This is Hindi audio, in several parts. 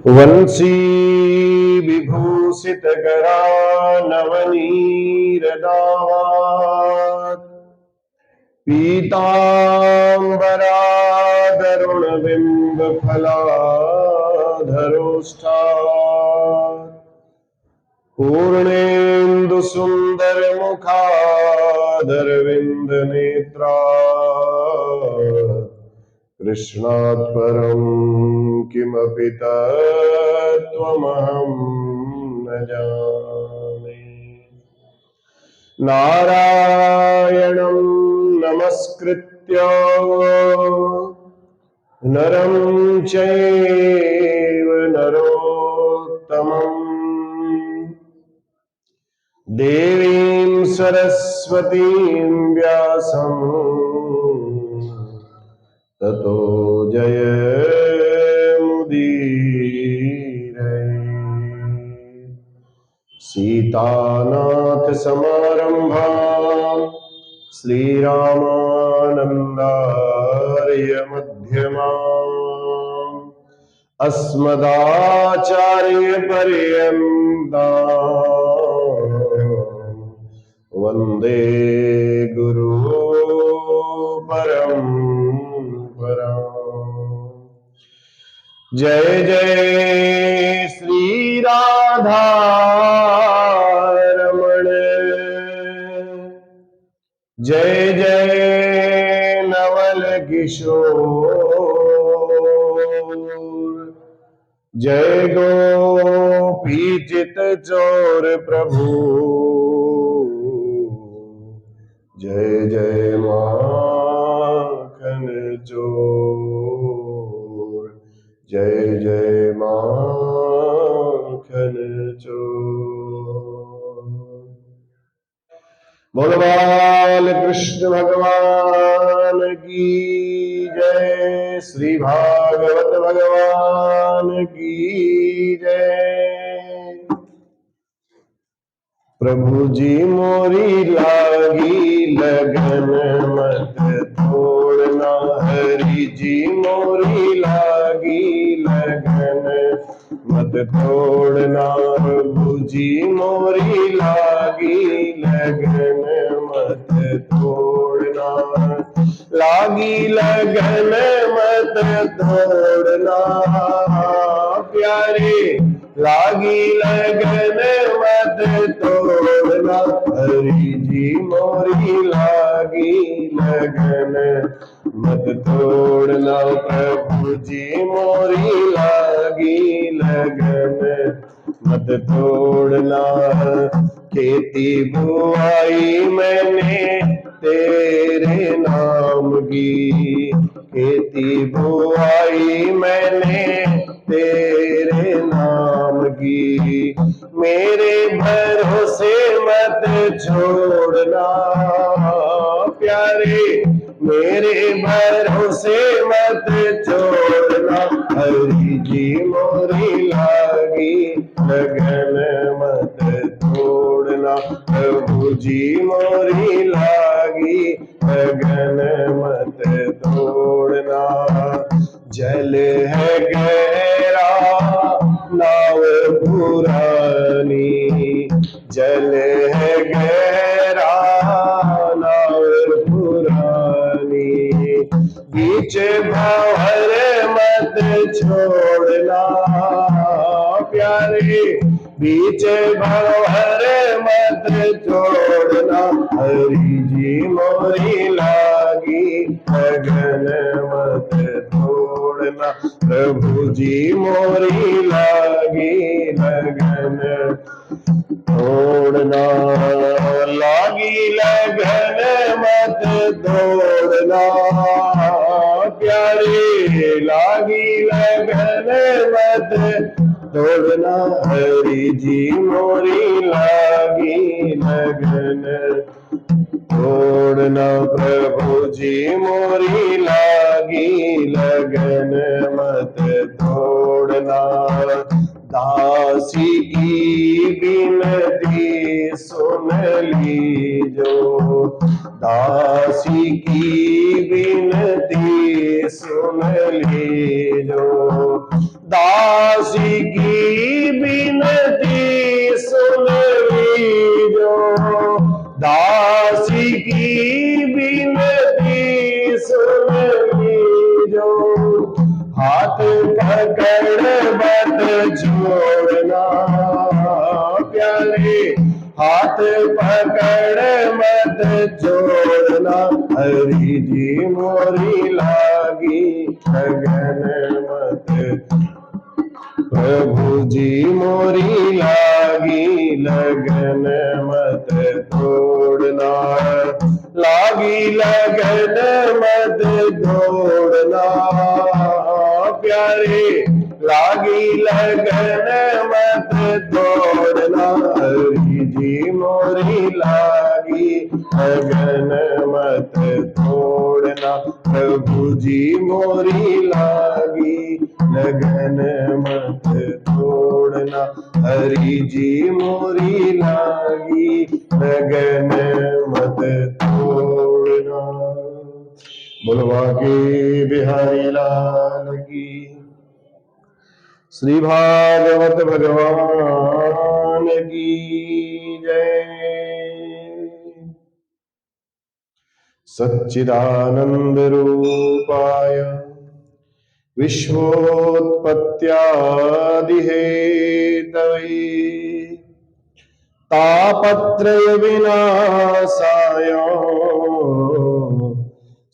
वंशी विभूषित करा नवनीरदावात् पीतांबरादरुण बिंब फलाधरोष्ठात् पूर्णेन्दु सुंदर मुखादरविंद नेत्रा कृष्णात् परं किमपि तत्त्वमहं न जाने। नारायणं नमस्कृत्य नरं चैव नरोत्तमं देवीं सरस्वतीं व्यासं ततो जयमुदीरये। सीतानाथ समारंभां श्रीरामानन्दार्य मध्यमाम् अस्मदाचार्य पर्यन्ताम् वन्दे गुरु परम्पराम्। जय जय श्री राधा रमण, जय जय नवल किशोर, जय गोपी चित चोर प्रभु, जय जय माखन चोर, जय जय माखन चोर। बोलो बाल कृष्ण भगवान की जय, श्री भागवत भगवान की जय। प्रभु जी मोरी लागी लगन मत तोड़ना, हरि जी मोरी लागी लगन मत तोड़ना, प्रभु जी मोरी लागी लगन मत तोड़ना, लागी लगन मत तोड़ना प्यारे, लागी लगन मत तोड़ना, हरि जी मोरी लागी लगन मत तोड़ना, प्रभु जी मोरी लागी लगन मत तोड़ना। खेती बुआई मैंने तेरे नाम की, खेती बुआई मैंने तेरे नाम की, मेरे भरोसे मत छोड़ना प्यारे, मेरे भरोसे मत छोड़ना, हरि जी मोरी लागी लगन मत तोड़ना, प्रभु जी मोरी लागी लगन मत तोड़ना। जल है गहरा नाव पुरानी, जल है गहरा नाव पुरानी, बीच भंवर मत छोड़ना प्यारे, बीच भंवर मत छोड़ना, हरि जी मोरी लागी लगन मत तोड़ना, प्रभु जी मोरी लागी लगन तोड़ना, लागी लगन मत तोड़ना प्यारे, लागी लगन मत तोड़ना, हरि जी मोरी लागी लगन तोड़ना, प्रभु जी मोरी लागी लगन मत तोड़ना। दासी की विनती सुन लीजो, दासी की विनती सुन लीजो, दासी की विनती सुन लीजो, दासी की विनती सुन लीजो। हाथ पकड़ मत छोड़ना प्यारे, हाथ पकड़ मत छोड़ना। हरि जी मोरी लागी लगन मत, प्रभु जी मोरी लागी लगन मत तोड़ना, लागी लगन मत तोड़ना प्यारे, लागी लगन मत तोड़ना। हरि जी मोरी लागी लगन मत तोड़ना, प्रभु जी मोरी लागी लगन मत तोड़ना। हरि जी मोरी लागी लगन मत तोड़ना। बोलवा के बिहारी लाल की। श्री भागवत भगवान की जय। सच्चिदानंद रूपाय विश्वोत्पत्त्यादिहेतवे तापत्रय विनाशाय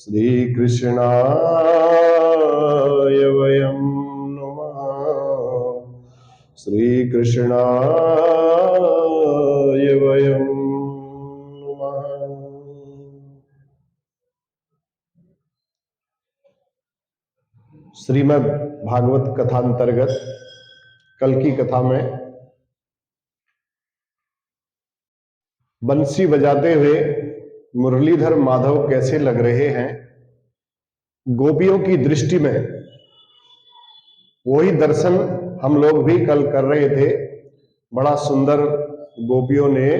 श्रीकृष्णाय वयं नमः, श्रीकृष्णाय वयं नमः। श्रीमद् भागवत कथा अंतर्गत कल की कथा में बंसी बजाते हुए मुरलीधर माधव कैसे लग रहे हैं, गोपियों की दृष्टि में वही दर्शन हम लोग भी कल कर रहे थे। बड़ा सुंदर गोपियों ने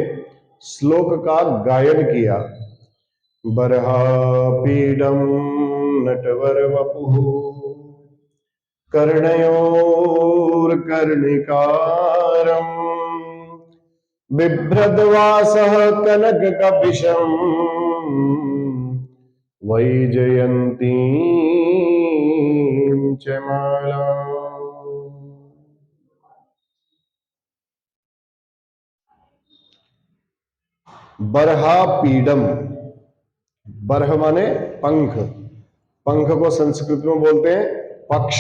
श्लोक का गायन किया। बरहा पीडम नटवर वपुः कर्णयोर कर्णिकारम् बिभ्रद्वासः कनक कपिशम् वैजयन्तीं च मालाम्। बरहा पीडम, बरह माने पंख, पंख को संस्कृत में बोलते हैं पक्ष।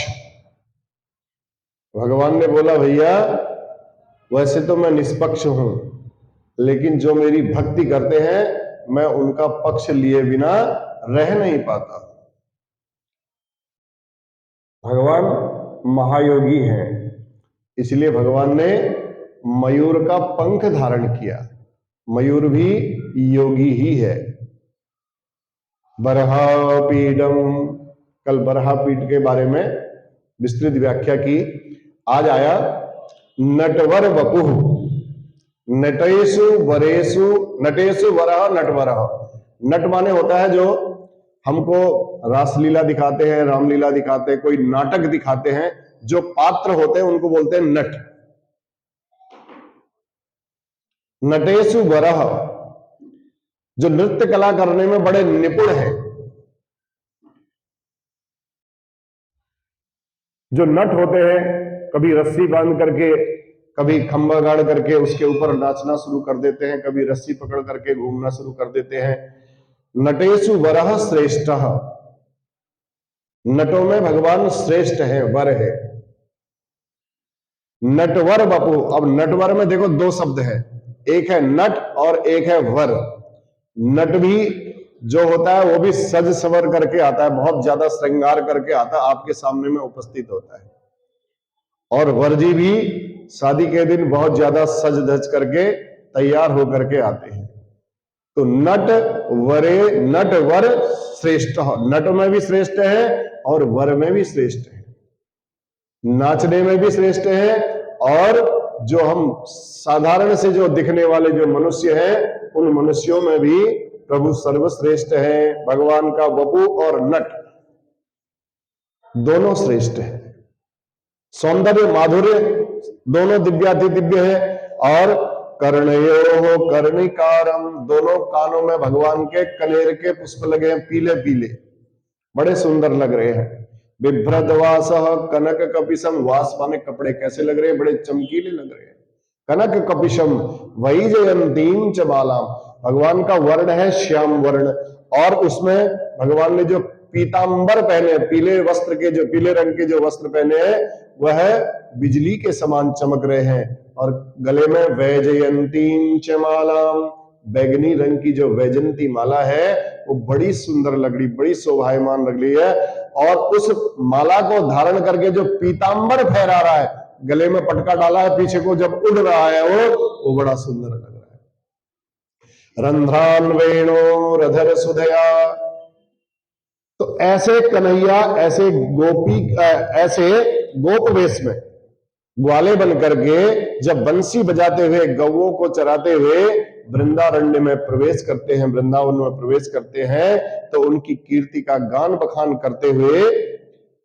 भगवान ने बोला भैया वैसे तो मैं निष्पक्ष हूं, लेकिन जो मेरी भक्ति करते हैं मैं उनका पक्ष लिए बिना रह नहीं पाता। भगवान महायोगी हैं, इसलिए भगवान ने मयूर का पंख धारण किया। मयूर भी योगी ही है। बरहा पीडम, कल बरहा पीठ के बारे में विस्तृत व्याख्या की। आज आया नटवर वपुः, नटेषु वरेषु, नटेषु वरः नटवरः। नट माने होता है जो हमको रासलीला दिखाते हैं, रामलीला दिखाते हैं, कोई नाटक दिखाते हैं, जो पात्र होते हैं उनको बोलते हैं नट। नटेषु वरः, जो नृत्य कला करने में बड़े निपुण हैं। जो नट होते हैं कभी रस्सी बांध करके, कभी खंभा गाड़ करके उसके ऊपर नाचना शुरू कर देते हैं, कभी रस्सी पकड़ करके घूमना शुरू कर देते हैं। नटेषु वरः श्रेष्ठः, नटों में भगवान श्रेष्ठ है, वर है। नटवर वपु, अब नटवर में देखो दो शब्द है, एक है नट और एक है वर। नट भी जो होता है वो भी सज सवर करके आता है, बहुत ज्यादा श्रृंगार करके आता है, आपके सामने में उपस्थित होता है। और वरजी भी शादी के दिन बहुत ज्यादा सज धज करके तैयार होकर के आते हैं। तो नट वरे, नट वर श्रेष्ठ, नट में भी श्रेष्ठ है और वर में भी श्रेष्ठ है, नाचने में भी श्रेष्ठ है, और जो हम साधारण से जो दिखने वाले जो मनुष्य हैं उन मनुष्यों में भी प्रभु सर्वश्रेष्ठ हैं। भगवान का वपु और नट दोनों श्रेष्ठ है। सौंदर्य माधुर्य दोनों दिव्याति दिव्य है। और कर्णयो कर्णिकारम, दोनों कानों में भगवान के कनेर के पुष्प लगे हैं, पीले पीले, बड़े सुंदर लग रहे हैं। बिभ्रदवास कनक कपिशम, वास माने कपड़े, कैसे लग रहे हैं? बड़े चमकीले लग रहे हैं। कनक कपिशम वैजयंतीम च बालाम, भगवान का वर्ण है श्याम वर्ण, और उसमें भगवान ने जो पीतांबर पहने, पीले वस्त्र के, जो पीले रंग के जो वस्त्र पहने हैं, वह बिजली के समान चमक रहे हैं। और गले में वैजयंतीम च मालाम, बैगनी रंग की जो वैजयंती माला है वो बड़ी सुंदर लग रही, बड़ी शोभायमान लग रही है। और उस माला को धारण करके जो पीतांबर फहरा रहा है, गले में पटका डाला है, पीछे को जब उड़ रहा है वो बड़ा सुंदर लग रहा है। रंध्रान वेणो रधर सुधया, तो ऐसे कन्हैया, ऐसे गोपी, ऐसे गोप वेश में ग्वाले बन करके जब बंसी बजाते हुए गौओं को चराते हुए वृंदारण्य में प्रवेश करते हैं, वृंदावन में प्रवेश करते हैं, तो उनकी कीर्ति का गान बखान करते हुए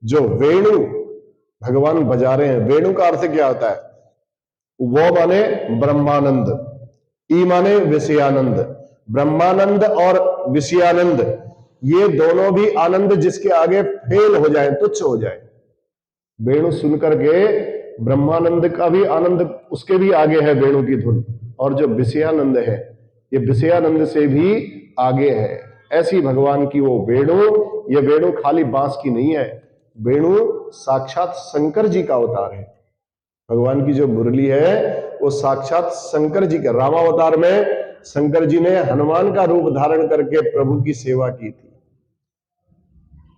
जो वेणु भगवान बजा रहे हैं। वेणु का अर्थ क्या होता है? वो माने ब्रह्मानंद, ई माने विषयानंद। ब्रह्मानंद और विषयानंद ये दोनों भी आनंद जिसके आगे फेल हो जाए, तुच्छ हो जाए। वेणु सुनकर के ब्रह्मानंद का भी आनंद उसके भी आगे है वेणु की धुन, और जो विषयानंद है ये विषयानंद से भी आगे है। ऐसी भगवान की वो वेणु, ये वेणु खाली बांस की नहीं है, वेणु साक्षात शंकर जी का अवतार है। भगवान की जो मुरली है वो साक्षात शंकर जी का, रामावतार में शंकर जी ने हनुमान का रूप धारण करके प्रभु की सेवा की थी।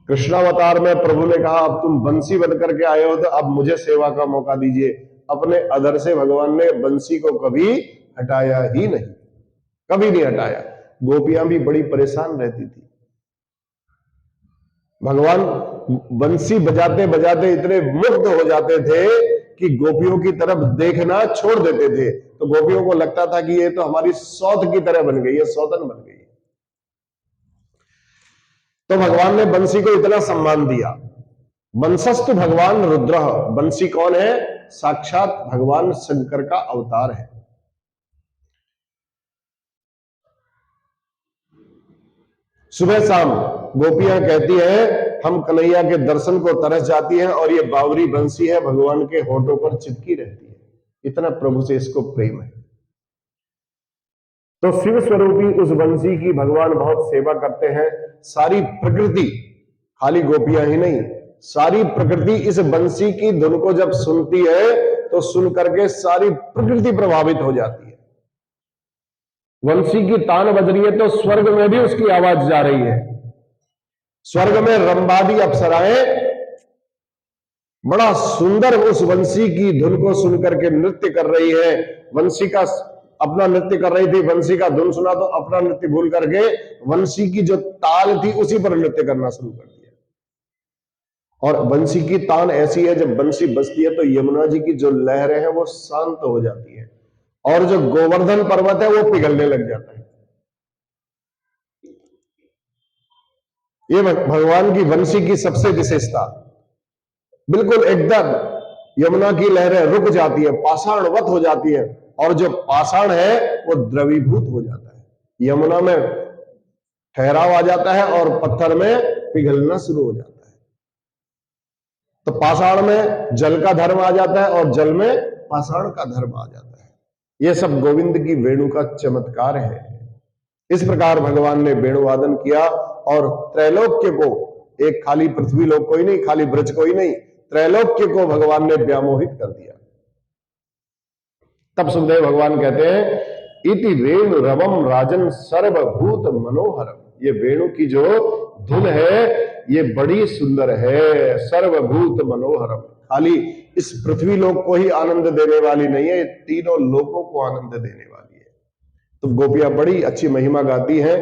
कृष्णावतार में प्रभु ने कहा अब तुम बंसी बन करके आए हो तो अब मुझे सेवा का मौका दीजिए। अपने अधर से भगवान ने बंसी को कभी हटाया ही नहीं, कभी नहीं हटाया। गोपियां भी बड़ी परेशान रहती थी। भगवान बंसी बजाते बजाते इतने मुग्ध हो जाते थे कि गोपियों की तरफ देखना छोड़ देते थे। तो गोपियों को लगता था कि ये तो हमारी सौत की तरह बन गई है, सौतन बन गई है। तो भगवान ने बंसी को इतना सम्मान दिया। बंसस्तु भगवान रुद्र, बंसी कौन है? साक्षात भगवान शंकर का अवतार है। सुबह शाम गोपियां कहती हैं हम कन्हैया के दर्शन को तरस जाती हैं, और ये बावरी बंसी है भगवान के होठों पर चिपकी रहती है, इतना प्रभु से इसको प्रेम है। तो शिव स्वरूपी उस बंसी की भगवान बहुत सेवा करते हैं। सारी प्रकृति, खाली गोपियां ही नहीं, सारी प्रकृति इस बंसी की धुन को जब सुनती है तो सुन करके सारी प्रकृति प्रभावित हो जाती है। बंसी की तान बज रही है तो स्वर्ग में भी उसकी आवाज जा रही है। स्वर्ग में रंबादी अप्सराएं बड़ा सुंदर उस बंसी की धुन को सुन करके नृत्य कर रही है। बंसी का अपना नृत्य कर रही थी, बंसी का धुन सुना तो अपना नृत्य भूल करके बंसी की जो ताल थी उसी पर नृत्य करना शुरू कर दिया। और बंसी की तान ऐसी है जब बंसी बजती है तो यमुना जी की जो लहरें हैं वो शांत हो जाती है, और जो गोवर्धन पर्वत है वो पिघलने लग जाता है। ये भगवान की बंसी की सबसे विशेषता, बिल्कुल एकदम यमुना की लहरें रुक जाती है, पाषाणवत हो जाती है, और जो पाषाण है वो द्रवीभूत हो जाता है। यमुना में ठहराव आ जाता है और पत्थर में पिघलना शुरू हो जाता है। तो पाषाण में जल का धर्म आ जाता है और जल में पाषाण का धर्म आ जाता है। यह सब गोविंद की वेणु का चमत्कार है। इस प्रकार भगवान ने वेणुवादन किया और त्रैलोक्य को, एक खाली पृथ्वी लोक को ही नहीं, खाली ब्रज को ही नहीं, त्रैलोक्य को भगवान ने व्यामोहित कर दिया। तब सुखदेव भगवान कहते हैं इति वेणु रवम राजन सर्वभूत मनोहरम, ये वेणु की जो धुन है ये बड़ी सुंदर है। सर्वभूत मनोहरम, खाली इस पृथ्वी लोक को ही आनंद देने वाली नहीं है, तीनों लोकों को आनंद देने वाली है। तो गोपियां बड़ी अच्छी महिमा गाती हैं।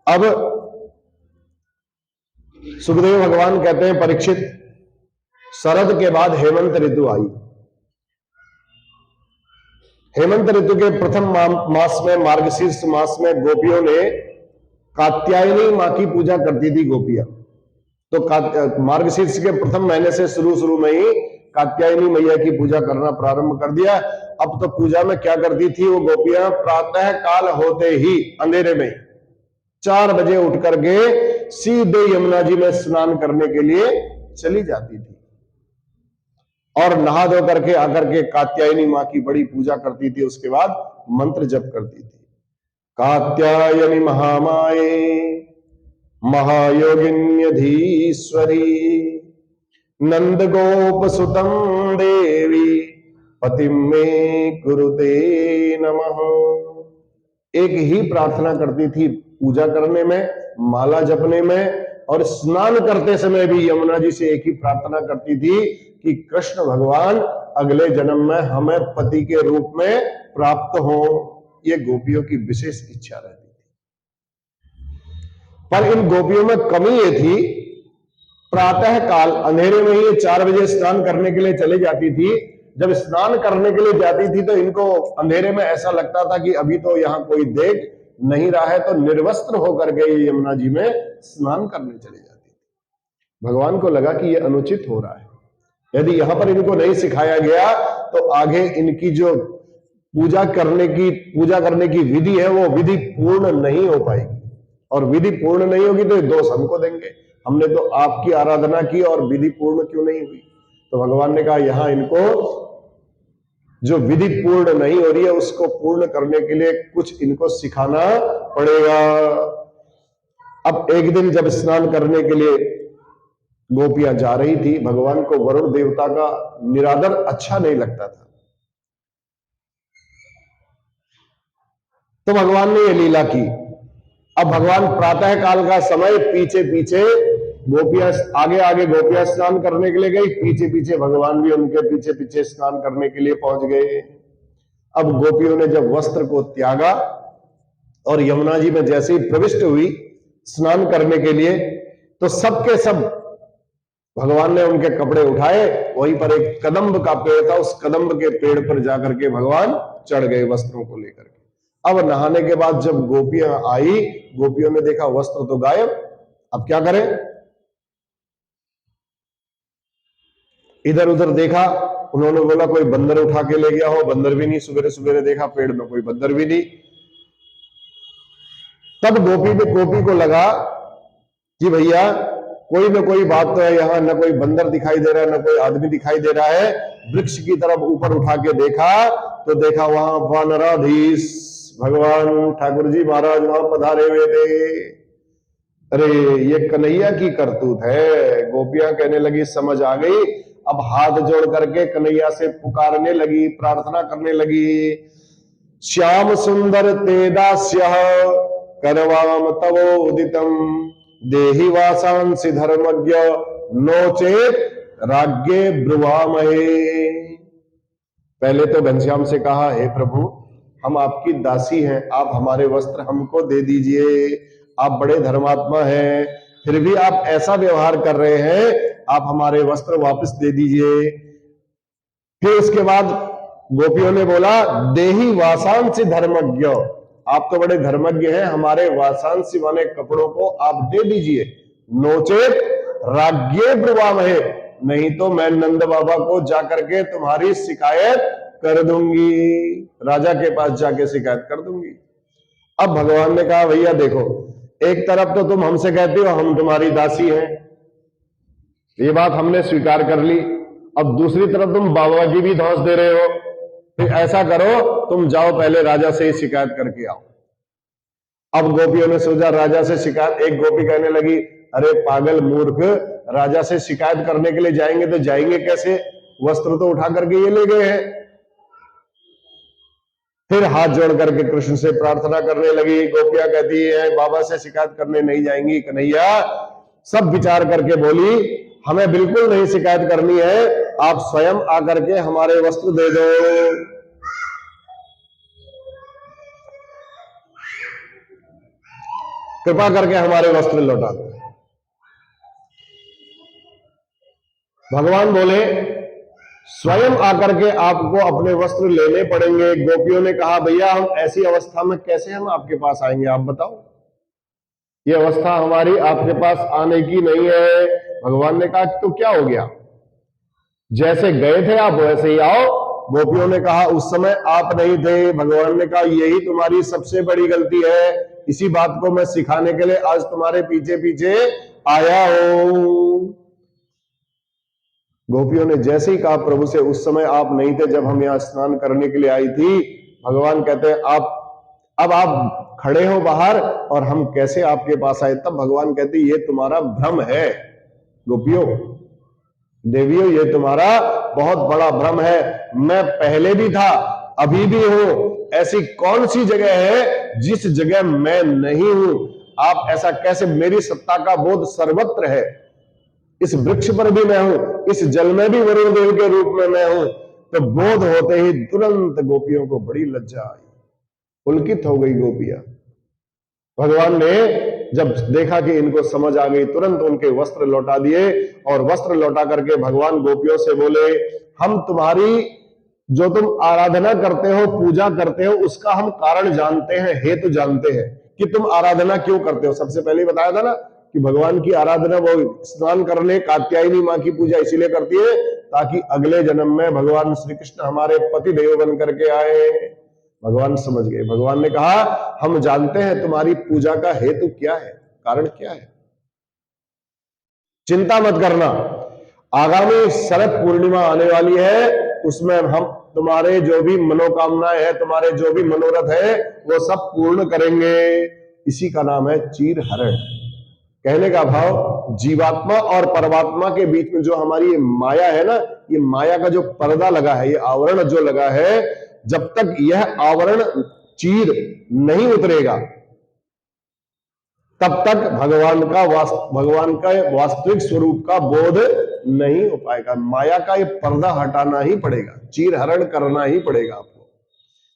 अब सुखदेव भगवान कहते हैं परीक्षित, शरद के बाद हेमंत ऋतु आई। हेमंत ऋतु के प्रथम मास में, मार्गशीर्ष मास में गोपियों ने कात्यायनी मां की पूजा करती थी गोपियां। तो मार्गशीर्ष के प्रथम महीने से शुरू में ही कात्यायनी मैया की पूजा करना प्रारंभ कर दिया। अब तो पूजा में क्या करती थी वो गोपियां, प्रातः काल होते ही अंधेरे में 4 बजे उठ करके सीधे यमुना जी में स्नान करने के लिए चली जाती थी और नहा धो करके आकर के कात्यायनी मां की बड़ी पूजा करती थी। उसके बाद मंत्र जप करती थी। कात्यायनी महामाये महायोगिन्यधीश्वरी नंद गोप सुतम देवी पतिम में कुरुते नमः। एक ही प्रार्थना करती थी पूजा करने में, माला जपने में, और स्नान करते समय भी यमुना जी से एक ही प्रार्थना करती थी कि कृष्ण भगवान अगले जन्म में हमें पति के रूप में प्राप्त हो। ये गोपियों की विशेष इच्छा रहती थी। पर इन गोपियों में कमी ये थी, प्रातः काल अंधेरे में ही 4 बजे स्नान करने के लिए चली जाती थी। जब स्नान करने के लिए जाती थी तो इनको अंधेरे में ऐसा लगता था कि अभी तो यहां कोई देख नहीं रहा है, तो निर्वस्त्र होकर के यमुना जी में स्नान करने चली जाती थी। भगवान को लगा कि यह अनुचित हो रहा है। यदि यहां पर इनको नहीं सिखाया गया तो आगे इनकी जो पूजा करने की विधि है वो विधि पूर्ण नहीं हो पाएगी, और विधि पूर्ण नहीं होगी तो दोष हमको देंगे, हमने तो आपकी आराधना की और विधि पूर्ण क्यों नहीं हुई। तो भगवान ने कहा यहां इनको जो विधि पूर्ण नहीं हो रही है उसको पूर्ण करने के लिए कुछ इनको सिखाना पड़ेगा। अब एक दिन जब स्नान करने के लिए गोपियां जा रही थी, भगवान को वरुण देवता का निरादर अच्छा नहीं लगता था, तो भगवान ने यह लीला की। अब भगवान प्रातः काल का समय, पीछे पीछे गोपियां आगे आगे गोपियां स्नान करने के लिए गई, पीछे पीछे भगवान भी उनके पीछे पीछे स्नान करने के लिए पहुंच गए। अब गोपियों ने जब वस्त्र को त्यागा और यमुना जी में जैसे ही प्रविष्ट हुई स्नान करने के लिए, तो सबके सब भगवान ने उनके कपड़े उठाए। वहीं पर एक कदम्ब का पेड़ था, उस कदम्ब के पेड़ पर जाकर के भगवान चढ़ गए वस्त्रों को लेकर के। अब नहाने के बाद जब गोपियां आई, गोपियों ने देखा वस्त्र तो गायब। अब क्या करें? इधर उधर देखा, उन्होंने बोला कोई बंदर उठा के ले गया हो, बंदर भी नहीं। सवेरे सवेरे देखा पेड़ में कोई बंदर भी नहीं। तब गोपी को लगा कि भैया कोई ना कोई बात तो है यहां, न कोई बंदर दिखाई दे रहा है, न कोई आदमी दिखाई दे रहा है। वृक्ष की तरफ ऊपर उठा के देखा तो देखा वहां वानराधीश भगवान ठाकुर जी महाराज वहां पधारे हुए थे। अरे ये कन्हैया की करतूत है। गोपियां कहने लगी समझ आ गई। अब हाथ जोड़ करके कन्हैया से पुकारने लगी, प्रार्थना करने लगी। श्याम सुंदर तेदास्य करवाम तवोदितम देहि वासांसि धर्मज्ञ नोचेत राज्ञे ब्रुवामहे। पहले तो घनश्याम से कहा, हे प्रभु हम आपकी दासी हैं, आप हमारे वस्त्र हमको दे दीजिए। आप बड़े धर्मात्मा हैं, फिर भी आप ऐसा व्यवहार कर रहे हैं, आप हमारे वस्त्र वापस दे दीजिए। फिर उसके बाद गोपियों ने बोला, देहि वासांसि धर्मज्ञ, आप तो बड़े धर्मज्ञ हैं, हमारे वासांसी माने कपड़ों को आप दे दीजिए। नोचेत राज्ञे ब्रुवामहे, नहीं तो मैं नंद बाबा को जाकर के तुम्हारी शिकायत कर दूंगी, राजा के पास जाके शिकायत कर दूंगी। अब भगवान ने कहा भैया देखो, एक तरफ तो तुम हमसे कहते हो हम तुम्हारी दासी हैं, ये बात हमने स्वीकार कर ली। अब दूसरी तरफ तुम बाबा जी भी धौंस दे रहे हो। फिर ऐसा करो, तुम जाओ पहले राजा से ही शिकायत करके आओ। अब गोपियों ने सोचा राजा से शिकायत। एक गोपी कहने लगी, अरे पागल मूर्ख, राजा से शिकायत करने के लिए जाएंगे तो जाएंगे कैसे? वस्त्र तो उठा करके ये ले गए हैं। फिर हाथ जोड़ करके कृष्ण से प्रार्थना करने लगी। गोपियां कहती है बाबा से शिकायत करने नहीं जाएंगी। कन्हैया सब विचार करके बोली, हमें बिल्कुल नहीं शिकायत करनी है, आप स्वयं आकर के हमारे वस्त्र दे दो। कृपा करके हमारे वस्त्र लौटा दो। भगवान बोले स्वयं आकर के आपको अपने वस्त्र लेने पड़ेंगे। गोपियों ने कहा भैया हम ऐसी अवस्था में कैसे हम आपके पास आएंगे, आप बताओ। ये अवस्था हमारी आपके पास आने की नहीं है। भगवान ने कहा तो क्या हो गया, जैसे गए थे आप वैसे ही आओ। गोपियों ने कहा उस समय आप नहीं थे। भगवान ने कहा यही तुम्हारी सबसे बड़ी गलती है, इसी बात को मैं सिखाने के लिए आज तुम्हारे पीछे पीछे आया हूं। गोपियों ने जैसे ही कहा प्रभु से उस समय आप नहीं थे जब हम यहां स्नान करने के लिए आई थी। भगवान कहते हैं अब आप खड़े हो बाहर और हम कैसे आपके पास आए। तब भगवान कहते ये तुम्हारा भ्रम है गोपियों, देवियों, ये तुम्हारा बहुत बड़ा भ्रम है। मैं पहले भी था, अभी भी हूं। ऐसी कौन सी जगह है जिस जगह मैं नहीं हूं। आप ऐसा कैसे, मेरी सत्ता का बोध सर्वत्र है। इस वृक्ष पर भी मैं हूं, इस जल में भी वरुण देव के रूप में मैं हूं। तो बोध होते ही तुरंत गोपियों को बड़ी लज्जा आई, पुलकित हो गई गोपियां। भगवान ने जब देखा कि इनको समझ आ गई, तुरंत उनके वस्त्र लौटा दिए। और वस्त्र लौटा करके भगवान गोपियों से बोले, हम तुम्हारी जो तुम आराधना करते हो, पूजा करते हो, उसका हम कारण जानते हैं, हेतु जानते हैं कि तुम आराधना क्यों करते हो। सबसे पहले बताया था ना कि भगवान की आराधना वो स्नान करने कात्यायनी माँ की पूजा इसीलिए करती है ताकि अगले जन्म में भगवान श्री कृष्ण हमारे पति देव बन करके आए। भगवान समझ गए। भगवान ने कहा हम जानते हैं तुम्हारी पूजा का हेतु क्या है, कारण क्या है। चिंता मत करना, आगामी शरद पूर्णिमा आने वाली है, उसमें हम तुम्हारे जो भी मनोकामनाएं हैं, तुम्हारे जो भी मनोरथ है, वो सब पूर्ण करेंगे। इसी का नाम है चीर हरण। कहने का भाव, जीवात्मा और परमात्मा के बीच में जो हमारी ये माया है ना, ये माया का जो पर्दा लगा है, ये आवरण जो लगा है, जब तक यह आवरण चीर नहीं उतरेगा तब तक भगवान का वास्तविक स्वरूप का बोध नहीं हो पाएगा। माया का ये पर्दा हटाना ही पड़ेगा, चीर हरण करना ही पड़ेगा आपको।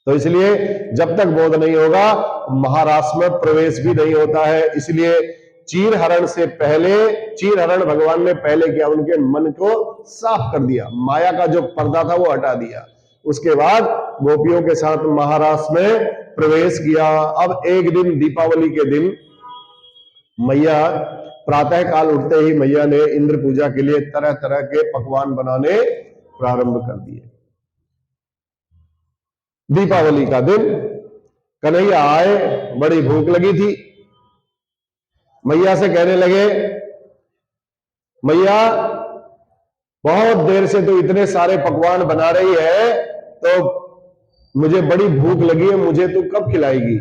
तो इसलिए जब तक बोध नहीं होगा, महारास में प्रवेश भी नहीं होता है। इसलिए चीर हरण से पहले, चीर हरण भगवान ने पहले किया, उनके मन को साफ कर दिया, माया का जो पर्दा था वो हटा दिया। उसके बाद गोपियों के साथ महारास में प्रवेश किया। अब एक दिन दीपावली के दिन मैया प्रातः काल उठते ही मैया ने इंद्र पूजा के लिए तरह तरह के पकवान बनाने प्रारंभ कर दिए। दीपावली का दिन कन्हैया आए, बड़ी भूख लगी थी। मैया से कहने लगे, मैया बहुत देर से तो इतने सारे पकवान बना रही है, तो मुझे बड़ी भूख लगी है, मुझे तू कब खिलाएगी।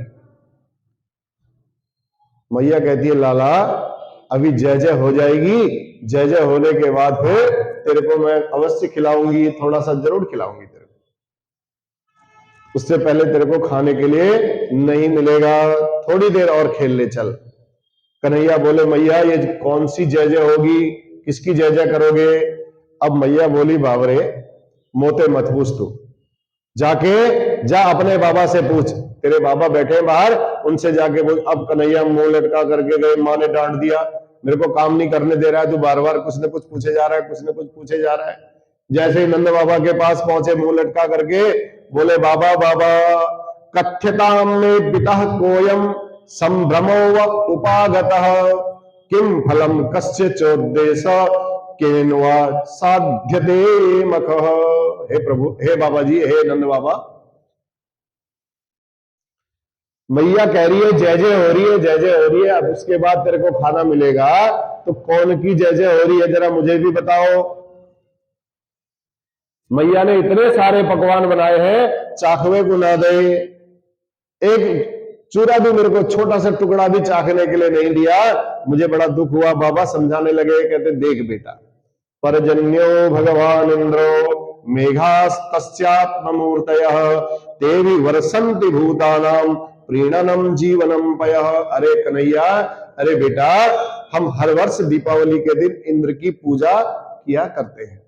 मैया कहती है, लाला अभी जय जय हो जाएगी, जय जय होने के बाद फिर तेरे को मैं अवश्य खिलाऊंगी, थोड़ा सा जरूर खिलाऊंगी तेरे को। उससे पहले तेरे को खाने के लिए नहीं मिलेगा, थोड़ी देर और खेल ले चल। कन्हैया बोले, मैया ये कौन सी जय जय होगी, किसकी जय जय करोगे। अब मैया बोली, बाबरे मोते मत पूछ, तू जाके जा अपने बाबा से पूछ, तेरे बाबा बैठे हैं बाहर, उनसे जाके बोल। अब कन्हैया मुंह लटका करके गए, माँ ने डांट दिया, मेरे को काम नहीं करने दे रहा है, तू बार बार कुछ न कुछ पूछे जा रहा है, कुछ न कुछ पूछे जा रहा है। जैसे ही नंद बाबा के पास पहुंचे, मुंह लटका करके बोले, बाबा बाबा कथ्यताम में पिता कोयम संभ्रमो व उपागतः किम फलम कस्य चोद्देश केनवा साध्यते मखः। हे प्रभु, हे बाबा जी, हे नंद बाबा, मैया कह रही है जय जय हो रही है, जय जय हो रही है, अब उसके बाद तेरे को खाना मिलेगा, तो कौन की जय जय हो रही है जरा मुझे भी बताओ। मैया ने इतने सारे पकवान बनाए हैं, चाखवे को ना दे, एक चूरा भी मेरे को, छोटा सा टुकड़ा भी चाखने के लिए नहीं दिया। मुझे बड़ा दुख हुआ। बाबा समझाने लगे, कहते देख बेटा, परजन्यो भगवान इंद्रो मेघास्तस्यात्ममूर्तयः तेवि वर्षन्ति भूतानां प्रीणनम जीवनम पयः। अरे कन्हैया, अरे बेटा, हम हर वर्ष दीपावली के दिन इंद्र की पूजा किया करते हैं,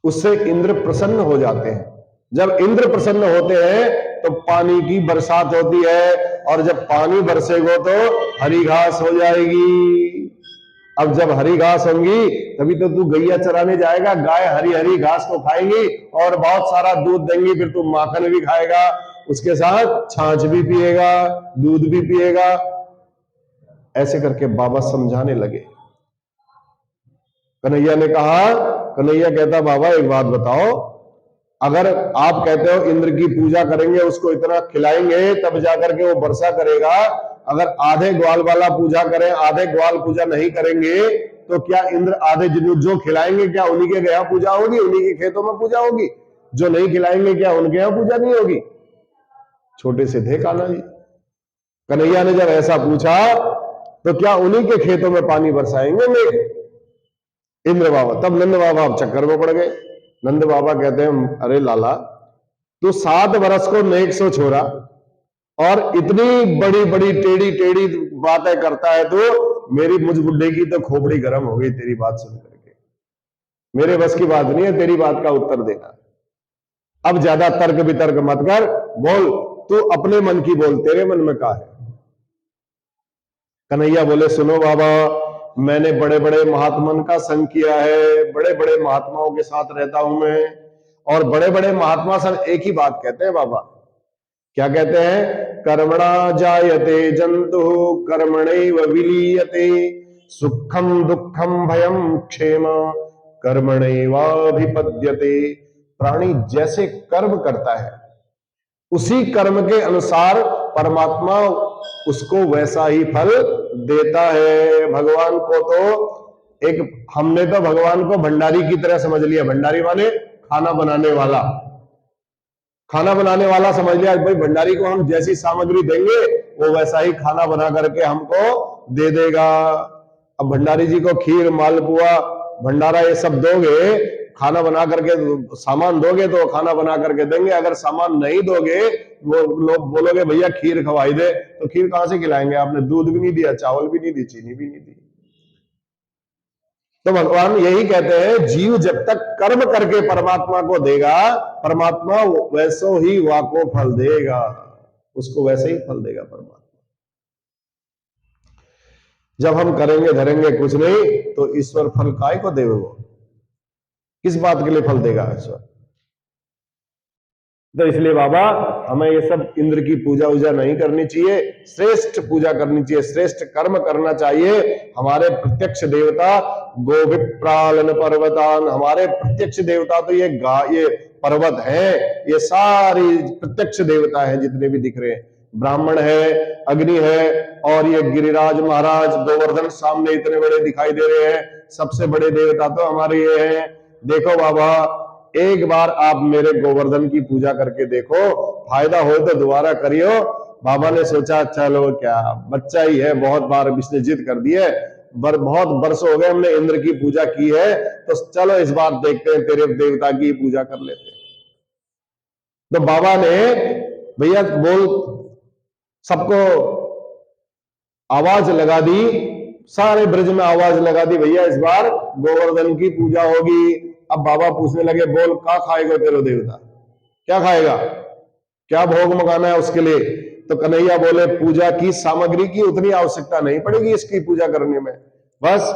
उससे इंद्र प्रसन्न हो जाते हैं। जब इंद्र प्रसन्न होते हैं तो पानी की बरसात होती है, और जब पानी बरसेगा तो हरी घास हो जाएगी। अब जब हरी घास होंगी तभी तो तू गैया चराने जाएगा, गाय हरी हरी घास को खाएंगी और बहुत सारा दूध देंगी, फिर तू माखन भी खाएगा, उसके साथ छाछ भी पिएगा, दूध भी पिएगा। ऐसे करके बाबा समझाने लगे। कन्हैया ने कहा, कन्हैया कहता बाबा एक बात बताओ, अगर आप कहते हो इंद्र की पूजा करेंगे, उसको इतना खिलाएंगे तब जाकर के वो वर्षा करेगा, अगर आधे ग्वाल वाला पूजा करें, आधे ग्वाल पूजा नहीं करेंगे, तो क्या इंद्र आधे जो खिलाएंगे क्या उन्हीं के यहाँ पूजा होगी, उन्हीं के खेतों में पूजा होगी? जो नहीं खिलाएंगे क्या उनके यहाँ पूजा नहीं होगी? छोटे से थे कान्हा जी। कन्हैया ने जब ऐसा पूछा तो क्या उन्हीं के खेतों में पानी बरसाएंगे मेघ? इंद्र बाबा, तब नंद बाबा अब चक्कर में पड़ गए। नंद बाबा कहते हैं अरे लाला, तू 7 बरस को नेक सो छोरा और इतनी बड़ी बड़ी टेढ़ी टेढ़ी बातें करता है, तो मेरी मुझ बुड्ढे की तो खोपड़ी गर्म हो गई तेरी बात सुन करके। मेरे बस की बात नहीं है तेरी बात का उत्तर देना। अब ज्यादा तर्क वितर्क मत कर, बोल तू अपने मन की बोल, तेरे मन में क्या है? कन्हैया बोले सुनो बाबा, मैंने बड़े बड़े महात्मन का संग किया है, बड़े बड़े महात्माओं के साथ रहता हूं मैं, और बड़े बड़े महात्मा सब एक ही बात कहते हैं बाबा। क्या कहते हैं? कर्मणा जायते जंतु कर्मणैव विलीयते, सुखम दुखम भयम क्षेम कर्मणैवाभिपद्यते। प्राणी जैसे कर्म करता है उसी कर्म के अनुसार परमात्मा उसको वैसा ही फल देता है। भगवान को तो हमने तो भगवान को भंडारी की तरह समझ लिया। भंडारी माने खाना बनाने वाला, खाना बनाने वाला समझ लिया। भाई भंडारी को हम जैसी सामग्री देंगे वो वैसा ही खाना बना करके हमको दे देगा। अब भंडारी जी को खीर, मालपुआ, भंडारा ये सब दोगे, खाना बना करके सामान दोगे तो खाना बना करके देंगे। अगर सामान नहीं दोगे, वो लोग बोलोगे भैया खीर खवाई दे, तो खीर कहां से खिलाएंगे? आपने दूध भी नहीं दिया, चावल भी नहीं दी, चीनी भी नहीं दी। तो भगवान यही कहते हैं, जीव जब तक कर्म करके परमात्मा को देगा, परमात्मा वैसो ही वाको फल देगा, उसको वैसे ही फल देगा परमात्मा। जब हम करेंगे धरेंगे कुछ नहीं, तो ईश्वर फल काय को देवे? वो किस बात के लिए फल देगा ईश्वर? तो इसलिए बाबा हमें ये सब इंद्र की पूजा वूजा नहीं करनी चाहिए, श्रेष्ठ पूजा करनी चाहिए, श्रेष्ठ कर्म करना चाहिए। हमारे प्रत्यक्ष देवता गोविप्रालन पर्वतान, हमारे प्रत्यक्ष देवता तो ये पर्वत है, ये सारी प्रत्यक्ष देवता है जितने भी दिख रहे हैं। ब्राह्मण है, अग्नि है, और ये गिरिराज महाराज गोवर्धन सामने इतने बड़े दिखाई दे रहे हैं। सबसे बड़े देवता तो हमारे ये हैं। देखो बाबा, एक बार आप मेरे गोवर्धन की पूजा करके देखो, फायदा हो तो दोबारा करियो। बाबा ने सोचा चलो क्या बच्चा ही है, बहुत बार इसने जिद कर दी है, बहुत वर्ष हो गए हमने इंद्र की पूजा की है, तो चलो इस बार देखते हैं तेरे देवता की पूजा कर लेते हैं। तो बाबा ने भैया बोल सबको आवाज लगा दी, सारे ब्रज में आवाज लगा दी, भैया इस बार गोवर्धन की पूजा होगी। अब बाबा पूछने लगे, बोल क्या खाएगा तेरा देवता, क्या खाएगा, क्या भोग मंगाना है उसके लिए? तो कन्हैया बोले, पूजा की सामग्री की उतनी आवश्यकता नहीं पड़ेगी इसकी पूजा करने में, बस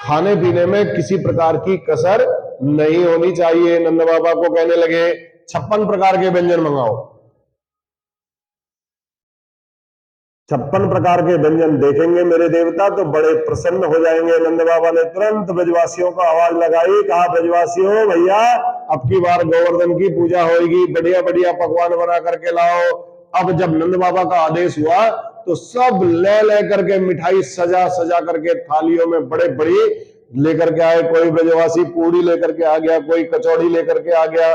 खाने पीने में किसी प्रकार की कसर नहीं होनी चाहिए। नंद बाबा को कहने लगे 56 प्रकार के व्यंजन मंगाओ। 56 प्रकार के व्यंजन देखेंगे मेरे देवता तो बड़े प्रसन्न हो जाएंगे। नंद बाबा ने तुरंत ब्रजवासियों को आवाज लगाई, कहा ब्रजवासियों भैया अब की बार गोवर्धन की पूजा होगी, बढ़िया बढ़िया पकवान बना करके लाओ। अब जब नंद बाबा का आदेश हुआ तो सब ले करके मिठाई सजा सजा करके थालियों में बड़े बड़ी लेकर के आए। कोई ब्रजवासी पूड़ी लेकर के आ गया, कोई कचौड़ी लेकर के आ गया,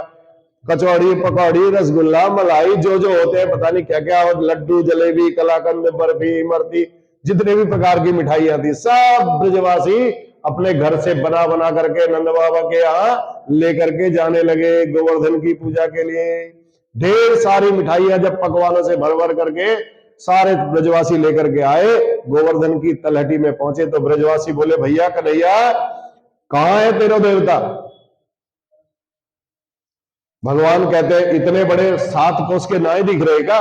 कचौड़ी, पकौड़ी, रसगुल्ला, मलाई, जो जो होते हैं पता नहीं क्या क्या, लड्डू, जलेबी, कलाकंद, बर्फी, इमरती, जितने भी प्रकार की मिठाइयां थी सब ब्रजवासी अपने घर से बना बना करके नंद बाबा के यहाँ लेकर के जाने लगे गोवर्धन की पूजा के लिए। ढेर सारी मिठाइयां जब पकवानों से भर भर करके सारे ब्रजवासी लेकर के आए, गोवर्धन की तलहटी में पहुंचे तो ब्रजवासी बोले, भैया कन्हैया कहां है तेरा देवता? भगवान कहते हैं, इतने बड़े 7 कोस के नाई दिख रहे का?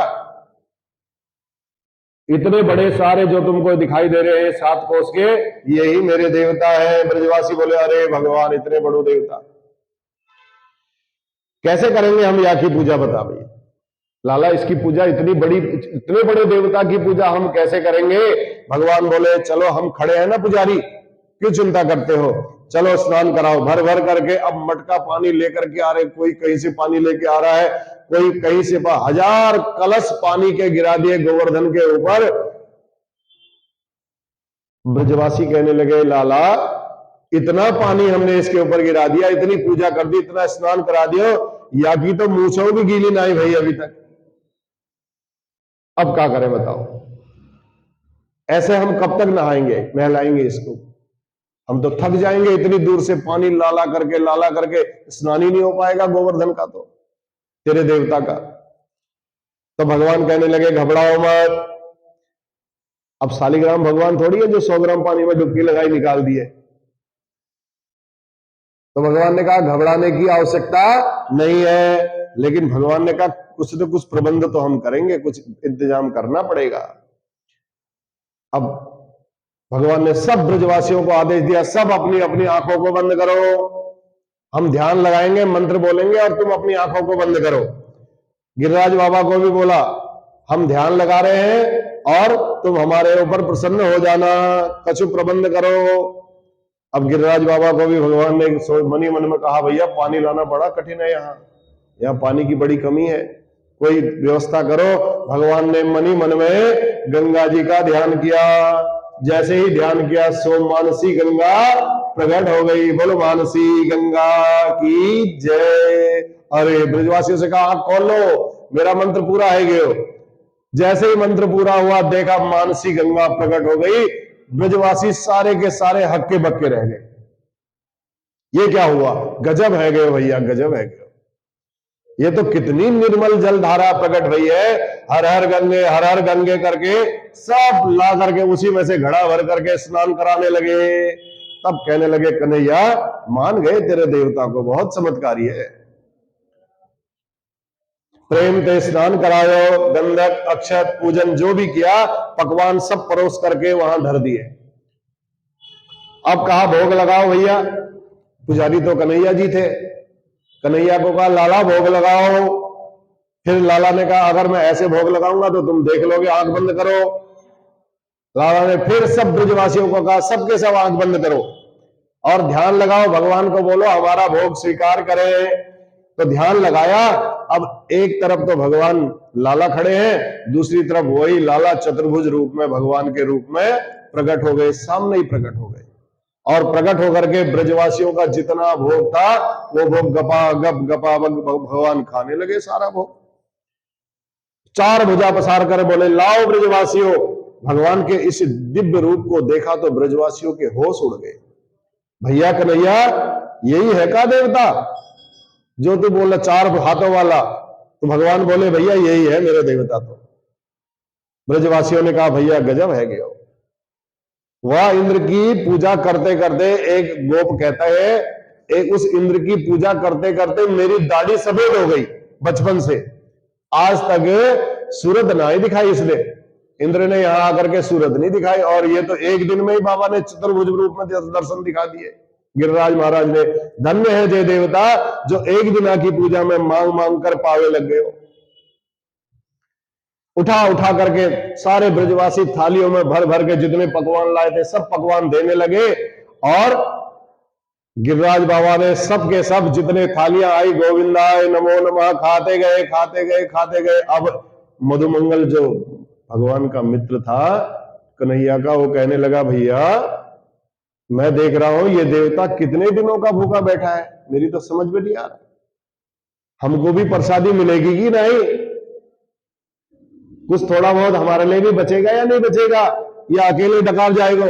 इतने बड़े सारे जो तुमको दिखाई दे रहे हैं 7 कोस के, यही मेरे देवता है। ब्रजवासी बोले, अरे भगवान इतने बड़े देवता कैसे करेंगे हम यहाँ की पूजा, बता भैया। लाला इसकी पूजा इतनी बड़ी, इतने बड़े देवता की पूजा हम कैसे करेंगे? भगवान बोले चलो हम खड़े हैं ना पुजारी, क्यों चिंता करते हो, चलो स्नान कराओ। भर भर करके अब मटका पानी लेकर के आ रहे, कोई कहीं से पानी लेके आ रहा है, कोई कहीं से 1000 कलश पानी के गिरा दिए गोवर्धन के ऊपर। ब्रजवासी कहने लगे लाला इतना पानी हमने इसके ऊपर गिरा दिया, इतनी पूजा कर दी, इतना स्नान करा दियो, या की तो मूछों भी गीली ना आई भाई अभी तक, अब क्या करें बताओ? ऐसे हम कब तक नहाएंगे नहलाएंगे इसको? हम तो थक जाएंगे, इतनी दूर से पानी लाला करके स्नान ही नहीं हो पाएगा गोवर्धन का, तो तेरे देवता का। तो भगवान कहने लगे घबराओ मत। अब शालिग्राम भगवान थोड़ी है जो 100 ग्राम पानी में डुबकी लगाई निकाल दिए। तो भगवान ने कहा घबराने की आवश्यकता नहीं है, लेकिन भगवान ने कहा कुछ तो कुछ प्रबंध तो हम करेंगे, कुछ इंतजाम करना पड़ेगा। अब भगवान ने सब ब्रजवासियों को आदेश दिया, सब अपनी अपनी आंखों को बंद करो, हम ध्यान लगाएंगे, मंत्र बोलेंगे और तुम अपनी आंखों को बंद करो। गिरिराज बाबा को भी बोला हम ध्यान लगा रहे हैं और तुम हमारे ऊपर प्रसन्न हो जाना, कछु प्रबंध करो। अब गिरिराज बाबा को भी भगवान ने मनी मन में कहा भैया पानी लाना बड़ा कठिन है, यहाँ पानी की बड़ी कमी है, कोई व्यवस्था करो। भगवान ने मनी मन में गंगा जी का ध्यान किया, जैसे ही ध्यान किया सो मानसी गंगा प्रकट हो गई। बोलो मानसी गंगा की जय। अरे ब्रजवासियों से कहा आंख खोल लो, मेरा मंत्र पूरा है गयो। जैसे ही मंत्र पूरा हुआ देखा मानसी गंगा प्रकट हो गई, ब्रजवासी सारे के सारे हक्के बक्के रह गए। ये क्या हुआ? गजब है गए भैया, गजब है गए। ये तो कितनी निर्मल जल धारा प्रकट हुई है, हर हर गंगे करके सब ला करके उसी में से घड़ा भर करके स्नान कराने लगे। तब कहने लगे कन्हैया मान गए तेरे देवता को, बहुत चमत्कारी है। प्रेम से स्नान करायो, गंधक अक्षत पूजन जो भी किया, पकवान सब परोस करके वहां धर दिए। अब कहा भोग लगाओ भैया, पुजारी तो कन्हैया जी थे। कन्हैया को कहा लाला भोग लगाओ। फिर लाला ने कहा अगर मैं ऐसे भोग लगाऊंगा तो तुम देख लोगे, आंख बंद करो। लाला ने फिर सब ब्रजवासियों को कहा सबके सब आंख बंद करो और ध्यान लगाओ, भगवान को बोलो हमारा भोग स्वीकार करें। तो ध्यान लगाया। अब एक तरफ तो भगवान लाला खड़े हैं, दूसरी तरफ वही लाला चतुर्भुज रूप में भगवान के रूप में प्रकट हो गए, सामने ही प्रकट हो गए। और प्रकट होकर के ब्रजवासियों का जितना भोग था वो भोग गपा भगवान खाने लगे सारा भोग। चार भुजा पसार कर बोले लाओ ब्रजवासियों। भगवान के इस दिव्य रूप को देखा तो ब्रजवासियों के होश उड़ गए। भैया कन्हैया यही है का देवता जो तू बोला चार हाथों वाला? तो भगवान बोले भैया यही है मेरे देवता। तो ब्रजवासियों ने कहा भैया गजब है गयो। वह इंद्र की पूजा करते करते एक गोप कहता है, एक उस इंद्र की पूजा करते करते मेरी दाढ़ी सफेद हो गई बचपन से, आज तक सूरत ना ही दिखाई इसने। इंद्र ने यहां आकर के सूरत नहीं दिखाई, और ये तो एक दिन में ही बाबा ने चतुर्भुज रूप में दर्शन दिखा दिए गिरिराज महाराज ने। धन्य है जय देवता जो एक दिना की पूजा में मांग मांग कर पावे लग गए हो। उठा उठा करके सारे ब्रजवासी थालियों में भर भर के जितने पकवान लाए थे सब पकवान देने लगे, और गिरिराज बाबा ने सब के सब जितने थालियां आई गोविंदाय नमो नमः खाते गए खाते गए खाते गए। अब मधुमंगल जो भगवान का मित्र था कन्हैया का, वो कहने लगा भैया मैं देख रहा हूं ये देवता कितने दिनों का भूखा बैठा है, मेरी तो समझ में नहीं आ रहा, हमको भी प्रसादी मिलेगी कि नहीं, कुछ थोड़ा बहुत हमारे लिए भी बचेगा या नहीं बचेगा, या अकेले डकार जाएगा?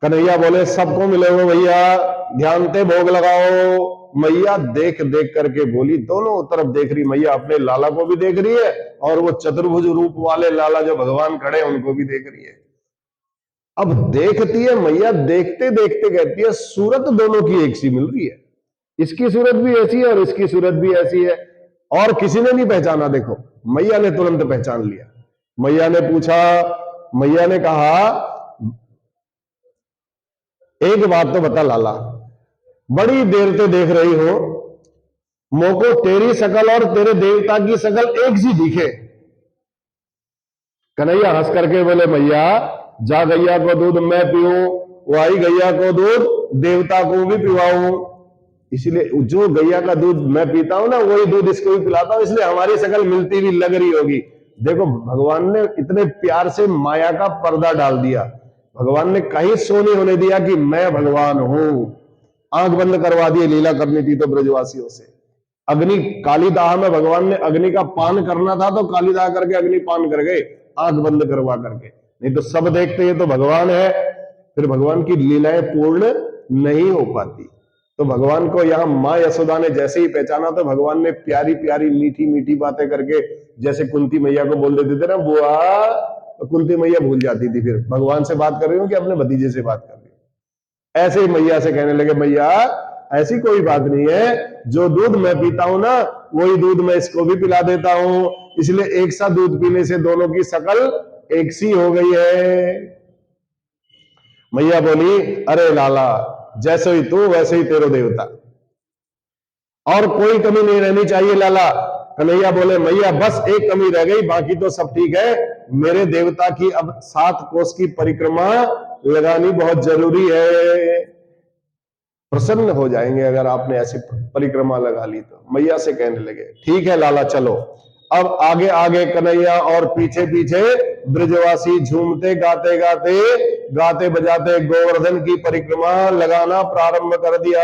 कन्हैया बोले सबको मिलेगा भैया, ध्यान से भोग लगाओ। मैया देख देख करके बोली, दोनों तरफ देख रही मैया, अपने लाला को भी देख रही है और वो चतुर्भुज रूप वाले लाला जो भगवान खड़े उनको भी देख रही है। अब देखती है मैया, देखते देखते कहती है सूरत दोनों की एक सी मिल रही है, इसकी सूरत भी ऐसी है और इसकी सूरत भी ऐसी है, और किसी ने नहीं पहचाना। देखो मैया ने तुरंत पहचान लिया। मैया ने पूछा, मैया ने कहा एक बात तो बता लाला, बड़ी देर से देख रही हो, मोको तेरी शकल और तेरे देवता की शकल एक सी दिखे। कन्हैया हंस करके बोले मैया जा गैया को दूध मैं पीऊं, वही गैया को दूध देवता को भी पिवाऊं, इसलिए जो गैया का दूध मैं पीता हूं ना वही दूध इसको भी पिलाता हूं, इसलिए हमारी शकल मिलती भी लग रही होगी। देखो भगवान ने इतने प्यार से माया का पर्दा डाल दिया, भगवान ने कहीं सो नहीं होने दिया कि मैं भगवान हूं। आंख बंद करवा दिए, लीला करनी थी तो ब्रजवासियों से। अग्नि कालीदाह में भगवान ने अग्नि का पान करना था तो कालीदाह करके अग्नि पान कर गए, आंख बंद करवा करके, नहीं तो सब देखते ये तो भगवान है, फिर भगवान की लीलाएं पूर्ण नहीं हो पाती। तो भगवान को यहां मां यशोदा ने जैसे ही पहचाना तो भगवान ने प्यारी प्यारी मीठी मीठी बातें करके, जैसे कुंती मैया को बोल देते थे ना बुआ, तो कुंती मैया भूल जाती थी, फिर भगवान से बात कर रही हूँ कि अपने भतीजे से बात कर रही हूँ। ऐसे ही मैया से कहने लगे मैया ऐसी कोई बात नहीं है, जो दूध मैं पीता हूं ना वही दूध मैं इसको भी पिला देता हूं, इसलिए एक सा दूध पीने से दोनों की शकल एक सी हो गई है। मैया बोली अरे लाला जैसे ही तू वैसे ही तेरो देवता, और कोई कमी नहीं रहनी चाहिए लाला। कन्हैया बोले मैया बस एक कमी रह गई, बाकी तो सब ठीक है, मेरे देवता की अब 7 कोस की परिक्रमा लगानी बहुत जरूरी है, प्रसन्न हो जाएंगे अगर आपने ऐसी परिक्रमा लगा ली तो। मैया से कहने लगे ठीक है लाला चलो। अब आगे आगे कन्हैया और पीछे पीछे ब्रजवासी झूमते गाते गाते गाते बजाते गोवर्धन की परिक्रमा लगाना प्रारंभ कर दिया।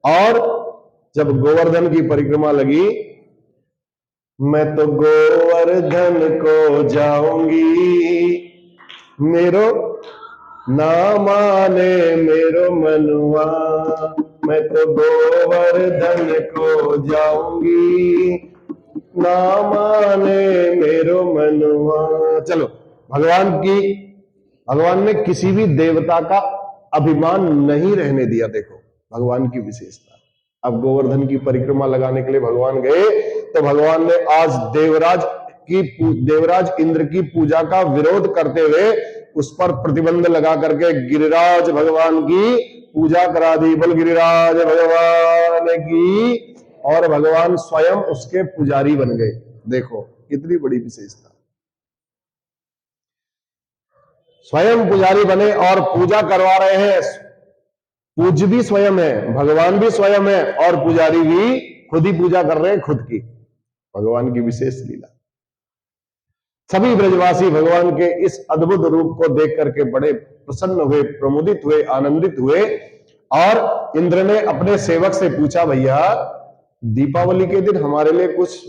और जब गोवर्धन की परिक्रमा लगी, मैं तो गोवर्धन को जाऊंगी, मेरो ना माने मेरो मनुआ, मैं तो गोवर्धन को जाऊंगी, ना माने मेरो मनुआ। चलो भगवान ने किसी भी देवता का अभिमान नहीं रहने दिया। देखो भगवान की विशेषता। अब गोवर्धन की परिक्रमा लगाने के लिए भगवान गए तो भगवान ने आज देवराज इंद्र की पूजा का विरोध करते हुए उस पर प्रतिबंध लगा करके गिरिराज भगवान की पूजा करा दी। बोल गिरिराज भगवान की। और भगवान स्वयं उसके पुजारी बन गए। देखो कितनी बड़ी विशेषता, स्वयं पुजारी बने और पूजा करवा रहे हैं। पूज भी स्वयं है, भगवान भी स्वयं है, और पुजारी भी खुद ही पूजा कर रहे हैं खुद की। भगवान की विशेष लीला। सभी ब्रजवासी भगवान के इस अद्भुत रूप को देख करके बड़े प्रसन्न हुए, प्रमुदित हुए, आनंदित हुए। और इंद्र ने अपने सेवक से पूछा भैया दीपावली के दिन हमारे लिए कुछ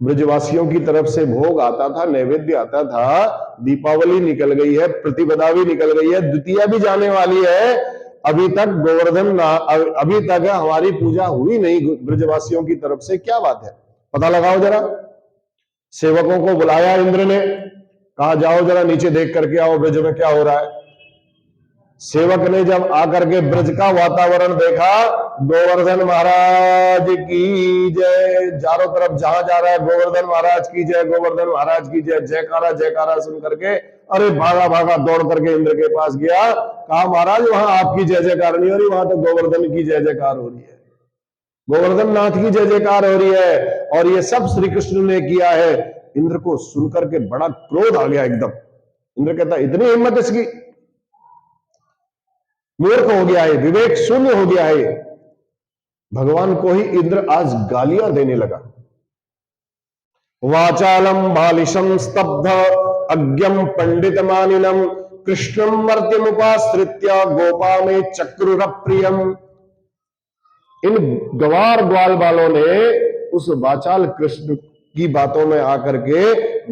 ब्रजवासियों की तरफ से भोग आता था, नैवेद्य आता था, दीपावली निकल गई है, प्रतिपदा भी निकल गई है, द्वितीया भी जाने वाली है, अभी तक हमारी पूजा हुई नहीं ब्रजवासियों की तरफ से, क्या बात है पता लगाओ जरा। सेवकों को बुलाया इंद्र ने, कहा जाओ जरा नीचे देख करके आओ ब्रज में क्या हो रहा है। सेवक ने जब आकर के ब्रज का वातावरण देखा, गोवर्धन महाराज की जय, चारों तरफ जहां जा रहा है गोवर्धन महाराज की जय, गोवर्धन महाराज की जय, जयकारा जयकारा सुन करके अरे भागा भागा दौड़ करके इंद्र के पास गया। कहा महाराज वहां आपकी जय जयकार नहीं हो रही, वहां तो गोवर्धन की जय जयकार हो रही है, गोवर्धन नाथ की जय जयकार हो रही है, और ये सब श्री कृष्ण ने किया है। इंद्र को सुनकर के बड़ा क्रोध आ गया एकदम। इंद्र कहता इतनी हिम्मत इसकी, मूर्ख हो गया है, विवेक शून्य हो गया है। भगवान को ही इंद्र आज गालियां देने लगा। वाचालम बालिशम स्तब्ध अज्ञम पंडित मानिनम कृष्णम मर्त्यमुपाश्रित्य गोपा में चक्रुर प्रियम। इन गवार ग्वाल वालों ने उस वाचाल कृष्ण की बातों में आकर के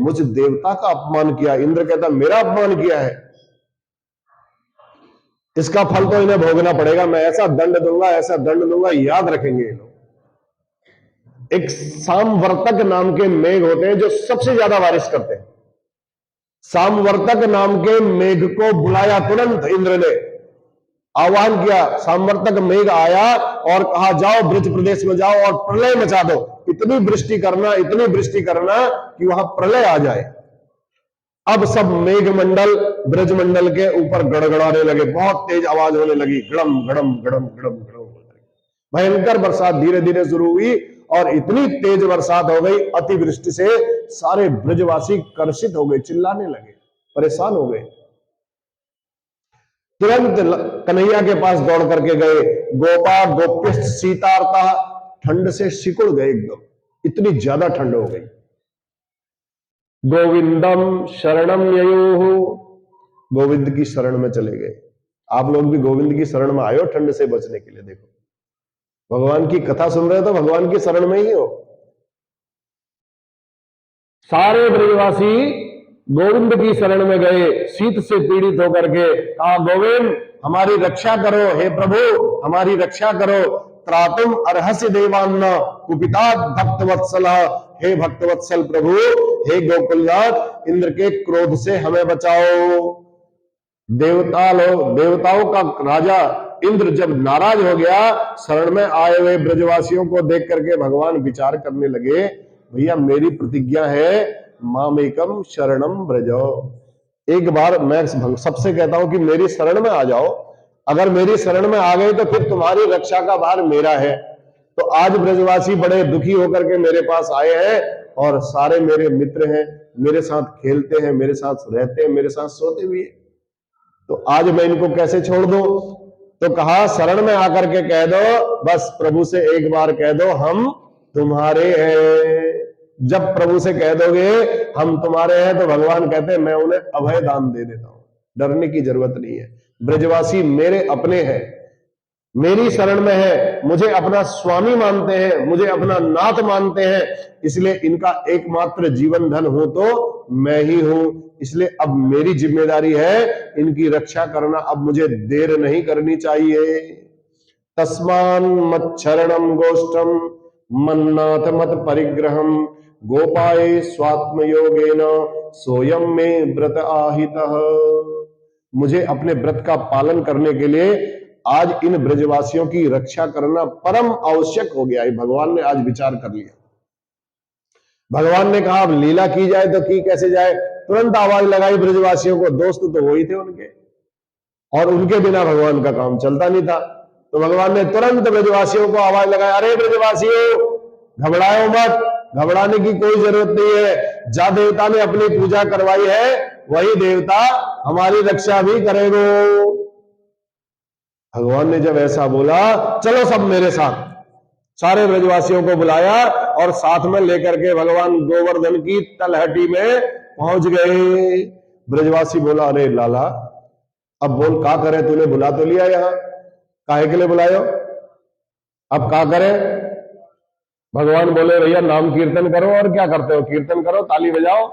मुझ देवता का अपमान किया। इंद्र कहता मेरा अपमान किया है, इसका फल तो इन्हें भोगना पड़ेगा, मैं ऐसा दंड दूंगा, ऐसा दंड दूंगा, याद रखेंगे ये लोग। एक सामवर्तक नाम के मेघ होते हैं जो सबसे ज्यादा बारिश करते हैं। सामवर्तक नाम के मेघ को बुलाया तुरंत इंद्र ने, आह्वान किया। सामवर्तक मेघ आया और कहा जाओ ब्रज प्रदेश में जाओ और प्रलय मचा दो, इतनी वृष्टि करना, इतनी वृष्टि करना कि वहां प्रलय आ जाए। अब सब मेघमंडल ब्रजमंडल के ऊपर गड़गड़ाने लगे, बहुत तेज आवाज होने लगी, गड़म गड़म गड़म गड़म गड़म। भयंकर बरसात धीरे धीरे शुरू हुई और इतनी तेज बरसात हो गई, अतिवृष्टि से सारे ब्रजवासी कर्षित हो गए, चिल्लाने लगे, परेशान हो गए। तुरंत कन्हैया के पास दौड़ करके गए। गोपा गोपिष्ठ सीतार्ता, ठंड से सिकुड़ गए एकदम, इतनी ज्यादा ठंड हो गई। गोविंदम शरणम ययो, गोविंद की शरण में चले गए। आप लोग भी गोविंद की शरण में आयो ठंड से बचने के लिए। देखो भगवान की कथा सुन रहे हो तो भगवान की शरण में ही हो। सारे ब्रजवासी गोविंद की शरण में गए, शीत से पीड़ित होकर के कहा, गोविंद हमारी रक्षा करो, हे प्रभु हमारी रक्षा करो। त्रातुम अर्हस्य देवान्न कुपितात् भक्तवत्सल, हे भक्तवत्सल प्रभु, हे गोकुलनाथ, इंद्र के क्रोध से हमें बचाओ। देवताओं का राजा इंद्र जब नाराज हो गया, शरण में आए हुए ब्रजवासियों को देख करके भगवान विचार करने लगे, भैया मेरी प्रतिज्ञा है, मामेकम शरणम ब्रजो। एक बार मैं सबसे कहता हूं कि मेरी शरण में आ जाओ, अगर मेरी शरण में आ गए तो फिर तुम्हारी रक्षा का भार मेरा है। तो आज ब्रजवासी बड़े दुखी होकर के मेरे पास आए हैं और सारे मेरे मित्र हैं, मेरे साथ खेलते हैं, मेरे साथ रहते हैं, मेरे साथ सोते भी हैं, तो आज मैं इनको कैसे छोड़ दूं? तो कहा शरण में आकर के कह दो, बस प्रभु से एक बार कह दो हम तुम्हारे हैं। जब प्रभु से कह दोगे हम तुम्हारे हैं तो भगवान कहते हैं मैं उन्हें अभय दान दे देता हूं, डरने की जरूरत नहीं है। ब्रजवासी मेरे अपने हैं, मेरी शरण में है, मुझे अपना स्वामी मानते हैं, मुझे अपना नाथ मानते हैं, इसलिए इनका एकमात्र जीवन धन हो तो मैं ही हूं। इसलिए अब मेरी जिम्मेदारी है इनकी रक्षा करना, अब मुझे देर नहीं करनी चाहिए। तस्मान मच्छरणम गोष्ठम मन्नाथ मत परिग्रहम गोपाये स्वात्म योगेन सोयम में व्रत आहितः। मुझे अपने व्रत का पालन करने के लिए आज इन ब्रजवासियों की रक्षा करना परम आवश्यक हो गया है। भगवान ने आज विचार कर लिया। भगवान ने कहा अब लीला की जाए तो की कैसे जाए। तुरंत आवाज लगाई ब्रजवासियों को, दोस्त तो वही थे उनके, और उनके बिना भगवान का काम चलता नहीं था। तो भगवान ने तुरंत ब्रजवासियों को आवाज लगाई, अरे ब्रजवासियों घबराओ मत, घबराने की कोई जरूरत नहीं है। जा देवता ने अपनी पूजा करवाई है वही देवता हमारी रक्षा भी करेगा। भगवान ने जब ऐसा बोला, चलो सब मेरे साथ, सारे ब्रजवासियों को बुलाया और साथ में लेकर के भगवान गोवर्धन की तलहटी में पहुंच गए। ब्रजवासी बोला, अरे लाला अब बोल का करे, तूने बुला तो लिया, यहां काहे के लिए बुलायो, अब का करे। भगवान बोले, भैया नाम कीर्तन करो, और क्या करते हो, कीर्तन करो, ताली बजाओ,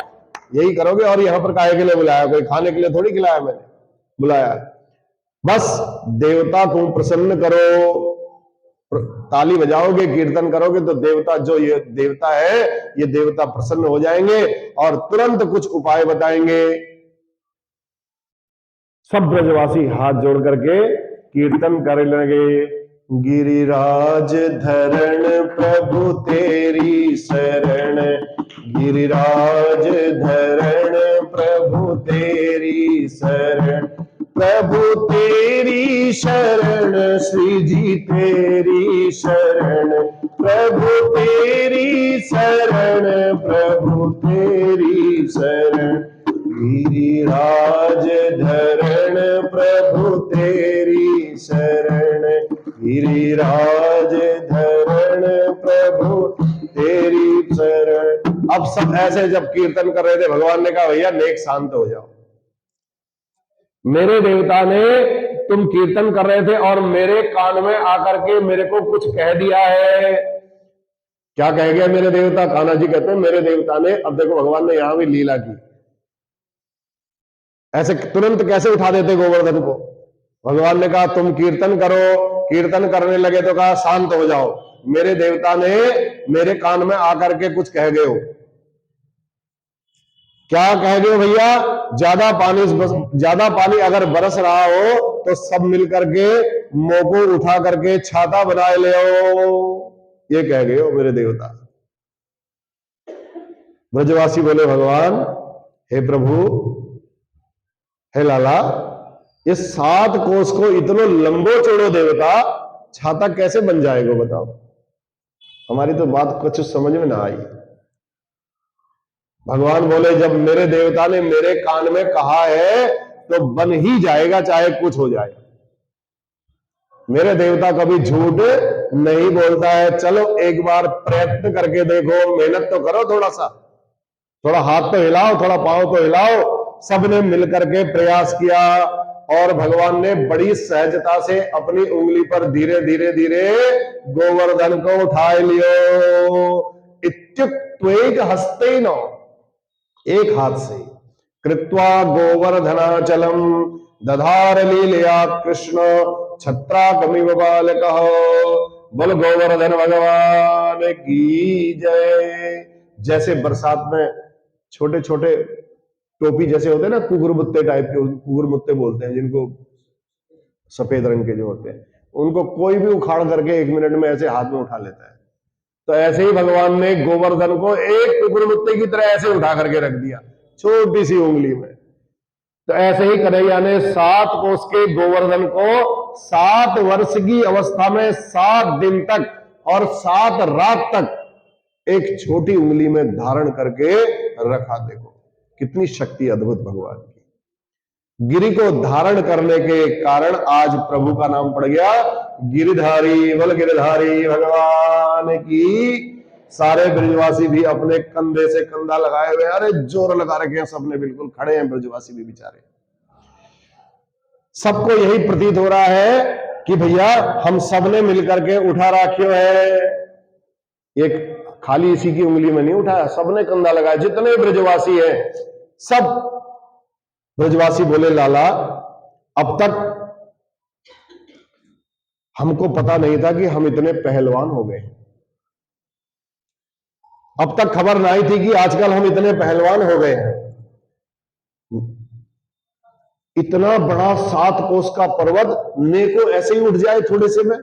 यही करोगे, और यहां पर काहे के लिए बुलाया, कोई खाने के लिए थोड़ी खिलाया, मैंने बुलाया बस देवता तुम प्रसन्न करो, ताली बजाओगे, कीर्तन करोगे तो देवता, जो ये देवता है ये देवता प्रसन्न हो जाएंगे और तुरंत कुछ उपाय बताएंगे। सब ब्रजवासी हाथ जोड़ करके कीर्तन करने लगे। गिरिराज धरण प्रभु तेरी शरण, गिरिराज धरण प्रभु तेरी शरण, प्रभु तेरी शरण, श्री जी तेरी शरण, प्रभु तेरी शरण, प्रभु तेरी शरण, गिरिराज धरण प्रभु तेरी शरण, गिरिराज धरण प्रभु तेरी शरण। अब सब ऐसे जब कीर्तन कर रहे थे, भगवान ने कहा भैया नेक शांत हो जाओ। मेरे देवता ने, तुम कीर्तन कर रहे थे और मेरे कान में आकर के मेरे को कुछ कह दिया है। क्या कह गया मेरे देवता? कान्हा जी कहते हैं मेरे देवता ने, अब देखो भगवान ने यहां भी लीला की, ऐसे तुरंत कैसे उठा देते गोवर्धन को। भगवान ने कहा तुम कीर्तन करो, कीर्तन करने लगे तो कहा शांत हो जाओ, मेरे देवता ने मेरे कान में आकर के कुछ कह गए हो। क्या कह गए भैया? ज्यादा पानी अगर बरस रहा हो तो सब मिलकर के मुंह को उठा करके छाता बनाए ले आओ, ये कह गए हो मेरे देवता। ब्रजवासी बोले भगवान, हे प्रभु, हे लाला, इस 7 कोस को इतनो लंबो चौड़ो देवता छाता कैसे बन जाएगा बताओ? हमारी तो बात कुछ समझ में ना आई। भगवान बोले जब मेरे देवता ने मेरे कान में कहा है तो बन ही जाएगा, चाहे कुछ हो जाए। मेरे देवता कभी झूठ नहीं बोलता है। चलो एक बार प्रयत्न करके देखो, मेहनत तो करो, थोड़ा सा, थोड़ा हाथ तो हिलाओ, थोड़ा पांव तो हिलाओ। सबने मिलकर के प्रयास किया और भगवान ने बड़ी सहजता से अपनी उंगली पर धीरे धीरे धीरे गोवर्धन को उठा लियो। इत्युक्त्वेक हस्तेन, एक हाथ से, कृत्वा गोवर्धनाचलम दधार लीलया कृष्ण छत्राकमिव बालकः। बोल गोवर्धन भगवान की जय। जैसे बरसात में छोटे छोटे टोपी जैसे होते हैं ना, कुकुरमुत्ते टाइप के, कुकुरमुत्ते बोलते हैं जिनको, सफेद रंग के जो होते हैं, उनको कोई भी उखाड़ करके 1 मिनट में ऐसे हाथ में उठा लेता है। तो ऐसे ही भगवान ने गोवर्धन को एक कुकुरमुत्ते की तरह ऐसे उठा करके रख दिया, छोटी सी उंगली में। तो ऐसे ही कन्हैया ने 7 कोस के गोवर्धन को 7 वर्ष की अवस्था में 7 दिन तक और 7 रात तक एक छोटी उंगली में धारण करके रखा। देखो कितनी शक्ति अद्भुत भगवान की। गिरि को धारण करने के कारण आज प्रभु का नाम पड़ गया गिरिधारी। बल गिरिधारी भगवान की। सारे ब्रजवासी भी अपने कंधे से कंधा लगाए हुए, अरे जोर लगा रखे हैं सबने, बिल्कुल खड़े हैं ब्रजवासी भी बेचारे। सबको यही प्रतीत हो रहा है कि भैया हम सबने मिलकर के उठा राखियो है। एक खाली इसी की उंगली में नहीं उठाया, सबने कंधा लगाया, जितने ब्रजवासी हैं सब। ब्रजवासी बोले लाला अब तक हमको पता नहीं था कि हम इतने पहलवान हो गए। अब तक खबर नहीं थी कि आजकल हम इतने पहलवान हो गए हैं। इतना बड़ा 7 कोस का पर्वत नेको ऐसे ही उठ जाए थोड़े से में,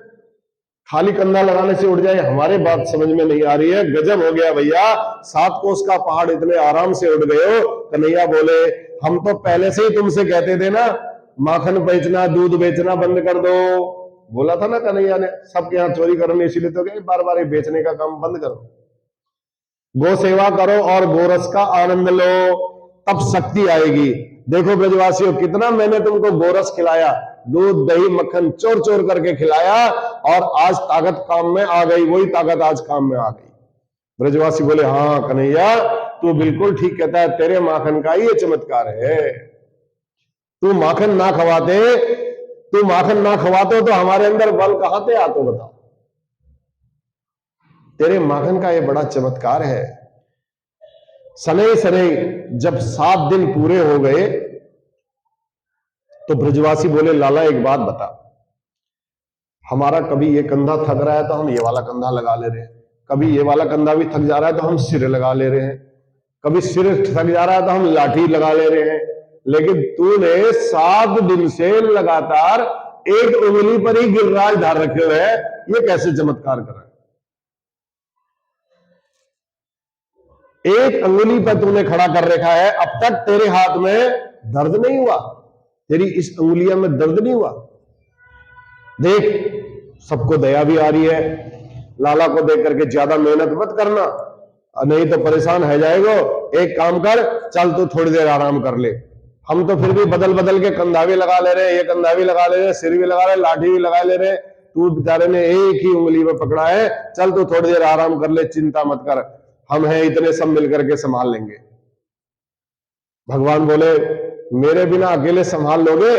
खाली कंधा लगाने से उठ जाए, हमारे बात समझ में नहीं आ रही है। गजब हो गया भैया, 7 कोस का पहाड़ इतने आराम से उठ गए हो। कन्हैया बोले हम तो पहले से ही तुमसे कहते थे ना, माखन बेचना दूध बेचना बंद कर दो। बोला था ना कन्हैया ने, सबके यहाँ चोरी करनी, इसीलिए तो क्या बार बार बेचने का काम बंद करो, गो सेवा करो और गोरस का आनंद लो, तब शक्ति आएगी। देखो ब्रजवासियों कितना मैंने तुमको गोरस खिलाया, दूध दही मक्खन चोर चोर करके खिलाया, और आज ताकत काम में आ गई, वही ताकत आज काम में आ गई। ब्रजवासी बोले हाँ कन्हैया तू बिल्कुल ठीक कहता है, तेरे माखन का ही ये चमत्कार है। तू माखन ना खवाते तो हमारे अंदर बल कहां से आते बताओ। तेरे माखन का ये बड़ा चमत्कार है। सने सने जब 7 दिन पूरे हो गए तो ब्रजवासी बोले लाला एक बात बता, हमारा कभी ये कंधा थक रहा है तो हम ये वाला कंधा लगा ले रहे हैं, कभी ये वाला कंधा भी थक जा रहा है तो हम सिर लगा ले रहे हैं, कभी सिर थक जा रहा है तो हम लाठी लगा ले रहे हैं, लेकिन तूने 7 दिन से लगातार एक उंगली पर ही गिरिराज धार रखे हुए है, ये कैसे चमत्कार कर रहा है? एक अंगुली पर तूने खड़ा कर रखा है, अब तक तेरे हाथ में दर्द नहीं हुआ, तेरी इस अंगुलियां में दर्द नहीं हुआ। देख सबको दया भी आ रही है, लाला को देख करके ज्यादा मेहनत मत करना, नहीं तो परेशान है जाएगा। एक काम कर, चल तू थोड़ी देर आराम कर ले। हम तो फिर भी बदल बदल के कंधा भी लगा ले रहे, ये कंधा भी लगा ले रहे, सिर भी लगा रहे, लाठी भी लगा ले रहे, तू बेचारे ने एक ही उंगली में पकड़ा है, चल तू थोड़ी देर आराम कर ले, चिंता मत कर, हम हैं इतने, सब मिलकर के संभाल लेंगे। भगवान बोले मेरे बिना अकेले संभाल लोगे?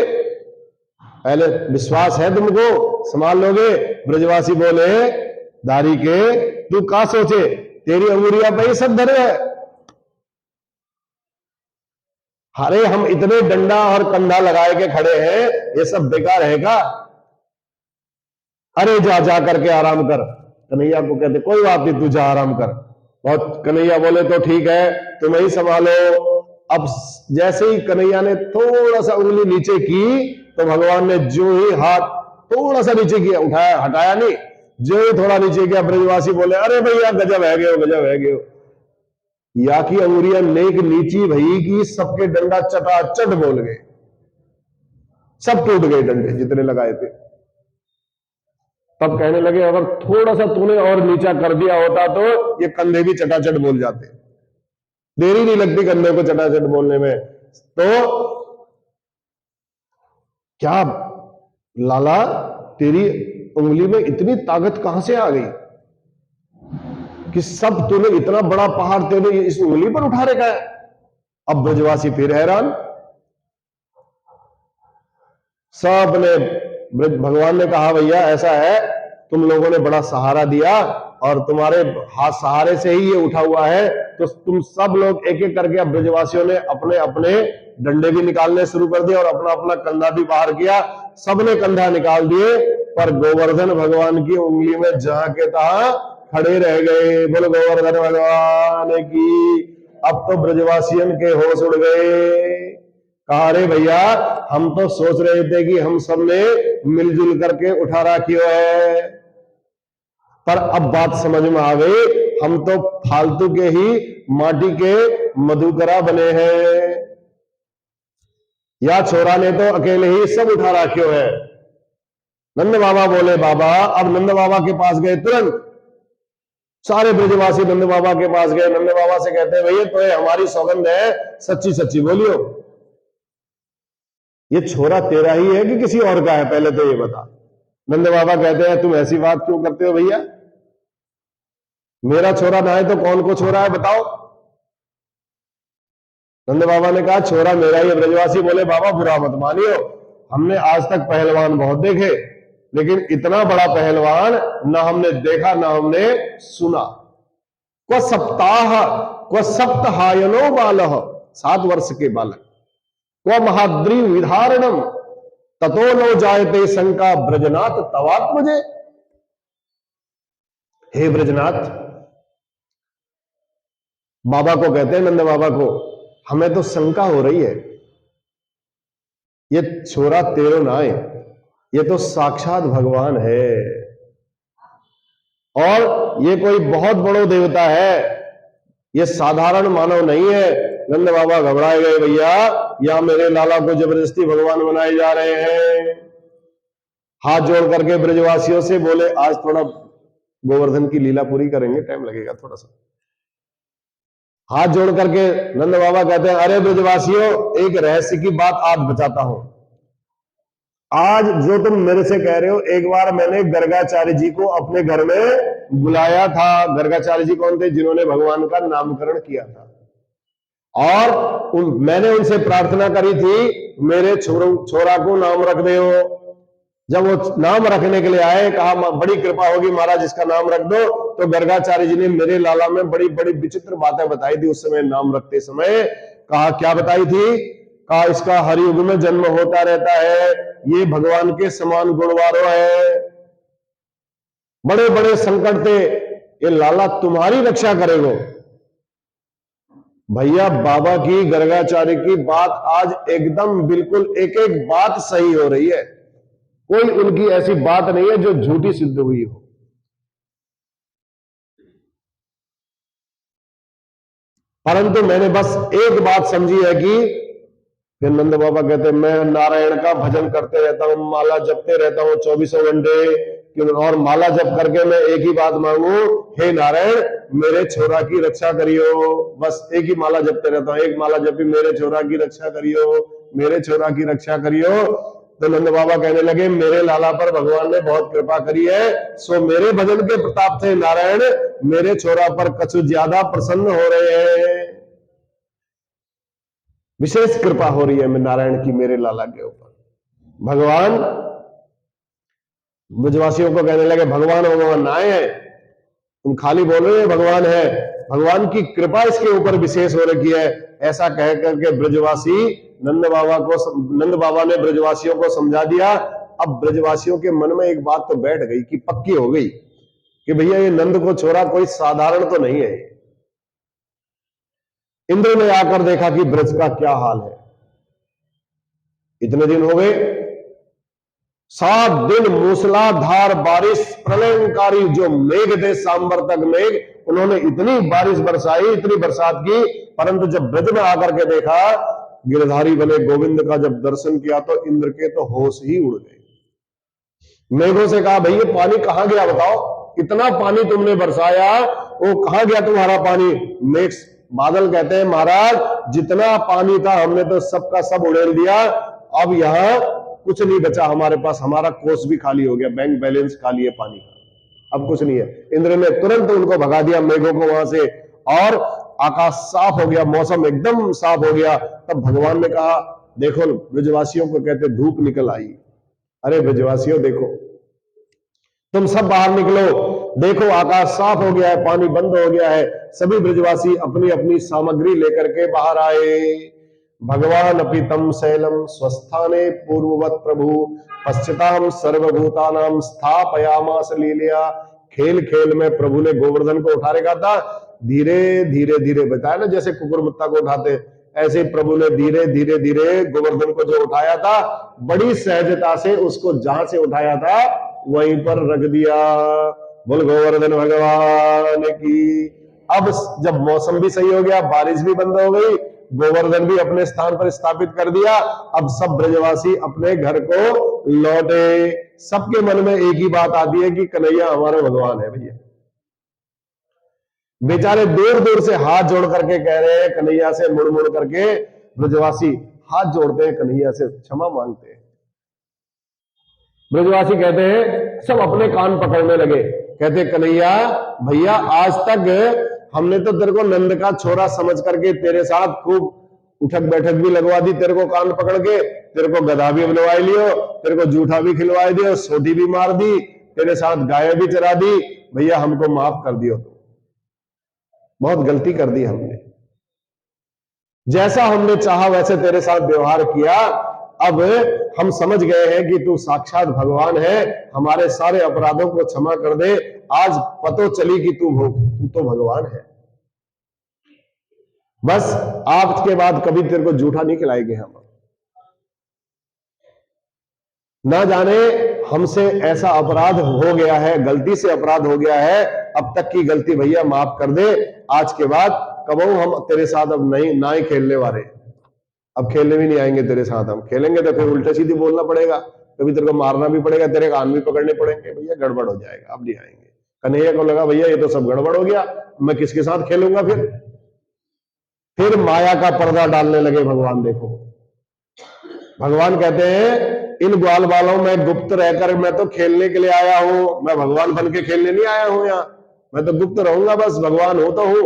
पहले विश्वास है तुमको, संभाल लोगे? ब्रजवासी बोले दारी के तू क्या सोचे, तेरी अंगुरिया पे ही सब धरे है। अरे हम इतने डंडा और कंधा लगाए के खड़े हैं, ये सब बेकार है क्या? अरे जा जा करके आराम कर। कन्हैया को कहते कोई बात नहीं, तू जा आराम कर। बहुत कन्हैया बोले तो ठीक है तुम ही संभालो। अब जैसे ही कन्हैया ने थोड़ा सा उंगली नीचे की तो भगवान ने जो ही हाथ थोड़ा सा नीचे किया, उठाया, हटाया नहीं, जो ही थोड़ा नीचे किया, ब्रजवासी बोले अरे भैया गजब है गए, गजब है गए। या की अंगुरिया नेक नीची भई की सबके डंडा चटाचट बोल गए, सब टूट गए डंडे जितने लगाए थे। तब कहने लगे अगर थोड़ा सा तूने और नीचा कर दिया होता तो ये कंधे भी चटाचट बोल जाते, देरी नहीं लगती कंधे को चटाचट बोलने में। तो क्या लाला तेरी उंगली में इतनी ताकत कहां से आ गई कि सब तूने इतना बड़ा पहाड़ तेरे इस उंगली पर उठा रखा है? अब ब्रजवासी फिर हैरान। सब ने भगवान ने कहा भैया ऐसा है, तुम लोगों ने बड़ा सहारा दिया और तुम्हारे हाथ सहारे से ही ये उठा हुआ है, तो तुम सब लोग एक एक करके, अब ब्रजवासियों ने अपने अपने डंडे भी निकालने शुरू कर दिए और अपना अपना कंधा भी बाहर किया। सबने कंधा निकाल दिए, पर गोवर्धन भगवान की उंगली में जहां के तहां खड़े रह गए। बोलो गोवर्धन भगवान की। अब तो ब्रजवासियों के होश उड़ गए। कहा रे भैया, हम तो सोच रहे थे कि हम सब ने मिलजुल करके उठा रखियो है, पर अब बात समझ में आ गई, हम तो फालतू के ही माटी के मधुकरा बने हैं। या छोरा ने तो अकेले ही सब उठा रखियो है। नंद बाबा बोले बाबा, अब नंद बाबा के पास गए, तुरंत सारे ब्रजवासी नंद बाबा के पास गए। नंद बाबा से कहते हैं भैया तो हमारी सौगंध है, सच्ची सच्ची बोलियो, ये छोरा तेरा ही है कि किसी और का है, पहले तो ये बता। नंद बाबा कहते हैं तुम ऐसी बात क्यों करते हो भैया, मेरा छोरा ना है तो कौन को छोरा है बताओ। नंद बाबा ने कहा छोरा मेरा ही है। ब्रजवासी बोले बाबा बुरा मत मानियो, हमने आज तक पहलवान बहुत देखे, लेकिन इतना बड़ा पहलवान ना हमने देखा ना हमने सुना। को सप्ताह को सप्तहायनो बालह, 7 वर्ष के बालक, को महाद्री विधारणम ततो नो जायते शंका ब्रजनाथ तवात्मजे। हे ब्रजनाथ, बाबा को कहते हैं, नंद बाबा को, हमें तो शंका हो रही है, ये छोरा तेरो ना है, ये तो साक्षात भगवान है और ये कोई बहुत बड़ो देवता है, ये साधारण मानव नहीं है। नंद बाबा घबराए गए, भैया या मेरे लाला को जबरदस्ती भगवान बनाए जा रहे हैं। हाथ जोड़ करके ब्रजवासियों से बोले आज थोड़ा गोवर्धन की लीला पूरी करेंगे, टाइम लगेगा थोड़ा सा। हाथ जोड़ करके नंद बाबा कहते हैं अरे ब्रजवासियों, एक रहस्य की बात आज बताता हूं। आज जो तुम मेरे से कह रहे हो, एक बार मैंने गर्गाचार्य जी को अपने घर में बुलाया था। गर्गाचार्य जी कौन थे? जिन्होंने भगवान का नामकरण किया था। और मैंने उनसे प्रार्थना करी थी मेरे छोरा को नाम रख दे। जब वो नाम रखने के लिए आए, कहा बड़ी कृपा होगी महाराज इसका नाम रख दो। तो गर्गाचार्य जी ने मेरे लाला में बड़ी बड़ी विचित्र बातें बताई थी उस समय नाम रखते समय। कहा क्या बताई थी? कहा इसका हर युग में जन्म होता रहता है, ये भगवान के समान गुणवारो है, बड़े बड़े संकट थे, ये लाला तुम्हारी रक्षा करेगो। भैया बाबा की, गर्गाचार्य की बात आज एकदम बिल्कुल एक एक बात सही हो रही है। कोई उनकी ऐसी बात नहीं है जो झूठी सिद्ध हुई हो। परंतु मैंने बस एक बात समझी है कि फिर नंद बाबा कहते हैं मैं नारायण का भजन करते रहता हूं, माला जपते रहता हूं 24 घंटे, और माला जप करके मैं एक ही बात मांगू, हे नारायण मेरे छोरा की रक्षा करियो। बस एक ही माला जपते रहता हूं, एक माला जपी, मेरे छोरा की रक्षा करियो, मेरे छोरा की रक्षा करियो। तो नंद बाबा कहने लगे मेरे लाला पर भगवान ने बहुत कृपा करी है, सो मेरे भजन के प्रताप से नारायण मेरे छोरा पर कुछ ज्यादा प्रसन्न हो रहे हैं, विशेष कृपा हो रही है नारायण की मेरे लाला के ऊपर। भगवान ब्रजवासियों को कहने लगे भगवान भगवान ना है, तुम खाली बोल रहे हो भगवान है, भगवान की कृपा इसके ऊपर विशेष हो रखी है। ऐसा कह करके ब्रजवासी नंद बाबा ने ब्रजवासियों को समझा दिया। अब ब्रजवासियों के मन में एक बात तो बैठ गई कि पक्की हो गई कि भैया ये नंद को छोरा कोई साधारण तो नहीं है। इंद्र ने आकर देखा कि ब्रज का क्या हाल है। इतने दिन हो गए, 7 दिन मूसलाधार बारिश, प्रलयंकारी जो मेघ थे, सांबर्तक मेघ, उन्होंने इतनी बारिश बरसाई, इतनी बरसात की, परंतु जब ब्रज में आकर के देखा, गिरधारी बने गोविंद का जब दर्शन किया तो इंद्र के तो होश ही उड़ गए। मेघों से कहा भाई ये पानी कहां गया बताओ, इतना पानी तुमने बरसाया, वो कहां गया तुम्हारा पानी? मेघ बादल कहते हैं महाराज जितना पानी था हमने तो सबका सब उड़ेल दिया, अब यहां कुछ नहीं बचा हमारे पास, हमारा कोष भी खाली हो गया, बैंक बैलेंस खाली है पानी का, अब कुछ नहीं है। इंद्र ने तुरंत उनको भगा दिया मेघों को वहां से, और आकाश साफ हो गया, मौसम एकदम साफ हो गया। तब भगवान ने कहा देखो ब्रजवासियों को कहते धूप निकल आई, अरे ब्रजवासियों देखो तुम सब बाहर निकलो, देखो आकाश साफ हो गया है, पानी बंद हो गया है। सभी ब्रजवासी अपनी अपनी सामग्री लेकर के बाहर आए। भगवान अपीतम शैलम स्वस्थाने पूर्ववत प्रभु पश्चिताम सर्वभूतानाम स्थापयामास लीलया। खेल खेल में प्रभु ने गोवर्धन को उठा रखा था, धीरे धीरे धीरे, बताया ना जैसे कुकुरमुत्ता को उठाते, ऐसे प्रभु ने धीरे धीरे धीरे गोवर्धन को जो उठाया था, बड़ी सहजता से उसको जहां से उठाया था वहीं पर रख दिया। बोल गोवर्धन भगवान की। अब जब मौसम भी सही हो गया, बारिश भी बंद हो गई, गोवर्धन भी अपने स्थान पर स्थापित कर दिया, अब सब ब्रजवासी अपने घर को लौटे। सबके मन में एक ही बात आती है कि कन्हैया हमारे भगवान है भैया। बेचारे दूर दूर से हाथ जोड़ करके कह रहे हैं कन्हैया से, मुड़ मुड़ करके ब्रजवासी हाथ जोड़ते हैं, कन्हैया से क्षमा मांगते हैं। ब्रजवासी कहते हैं, सब अपने कान पकड़ने लगे, कहते कन्हैया भैया आज तक हमने तो तेरे को नंद का छोरा समझ करके तेरे साथ खूब उठक बैठक भी लगवा दी, तेरे को कान पकड़ के, तेरे को गधा भी बनवा लियो, तेरे को जूठा भी खिलवा दियो, सोटी भी मार दी, तेरे साथ गाय भी चरा दी, भैया हमको माफ कर दियो, तो बहुत गलती कर दी हमने, जैसा हमने चाहा वैसे तेरे साथ व्यवहार किया, अब हम समझ गए हैं कि तू साक्षात भगवान है, हमारे सारे अपराधों को क्षमा कर दे, आज पतो चली कि तू तो भगवान है, बस आज के बाद कभी तेरे को जूठा नहीं खिलाएंगे हम। ना जाने हमसे ऐसा अपराध हो गया है, गलती से अपराध हो गया है, अब तक की गलती भैया माफ कर दे, आज के बाद कबो हम तेरे साथ अब नहीं ना ही खेलने वाले, अब खेलने भी नहीं आएंगे तेरे साथ, हम खेलेंगे तो फिर उल्टा सीधी बोलना पड़ेगा, कभी तेरे को मारना भी पड़ेगा, तेरे कान भी पकड़ने पड़ेंगे, भैया गड़बड़ हो जाएगा, अब नहीं आएंगे। कन्हैया को लगा भैया ये तो सब गड़बड़ हो गया, मैं किसके साथ खेलूंगा फिर माया का पर्दा डालने लगे भगवान। देखो भगवान कहते हैं इन ग्वाल बालों में गुप्त रहकर मैं तो खेलने के लिए आया हूं, मैं भगवान बन के खेलने नहीं आया हूं यहां, मैं तो गुप्त रहूंगा, बस भगवान हो तो हूं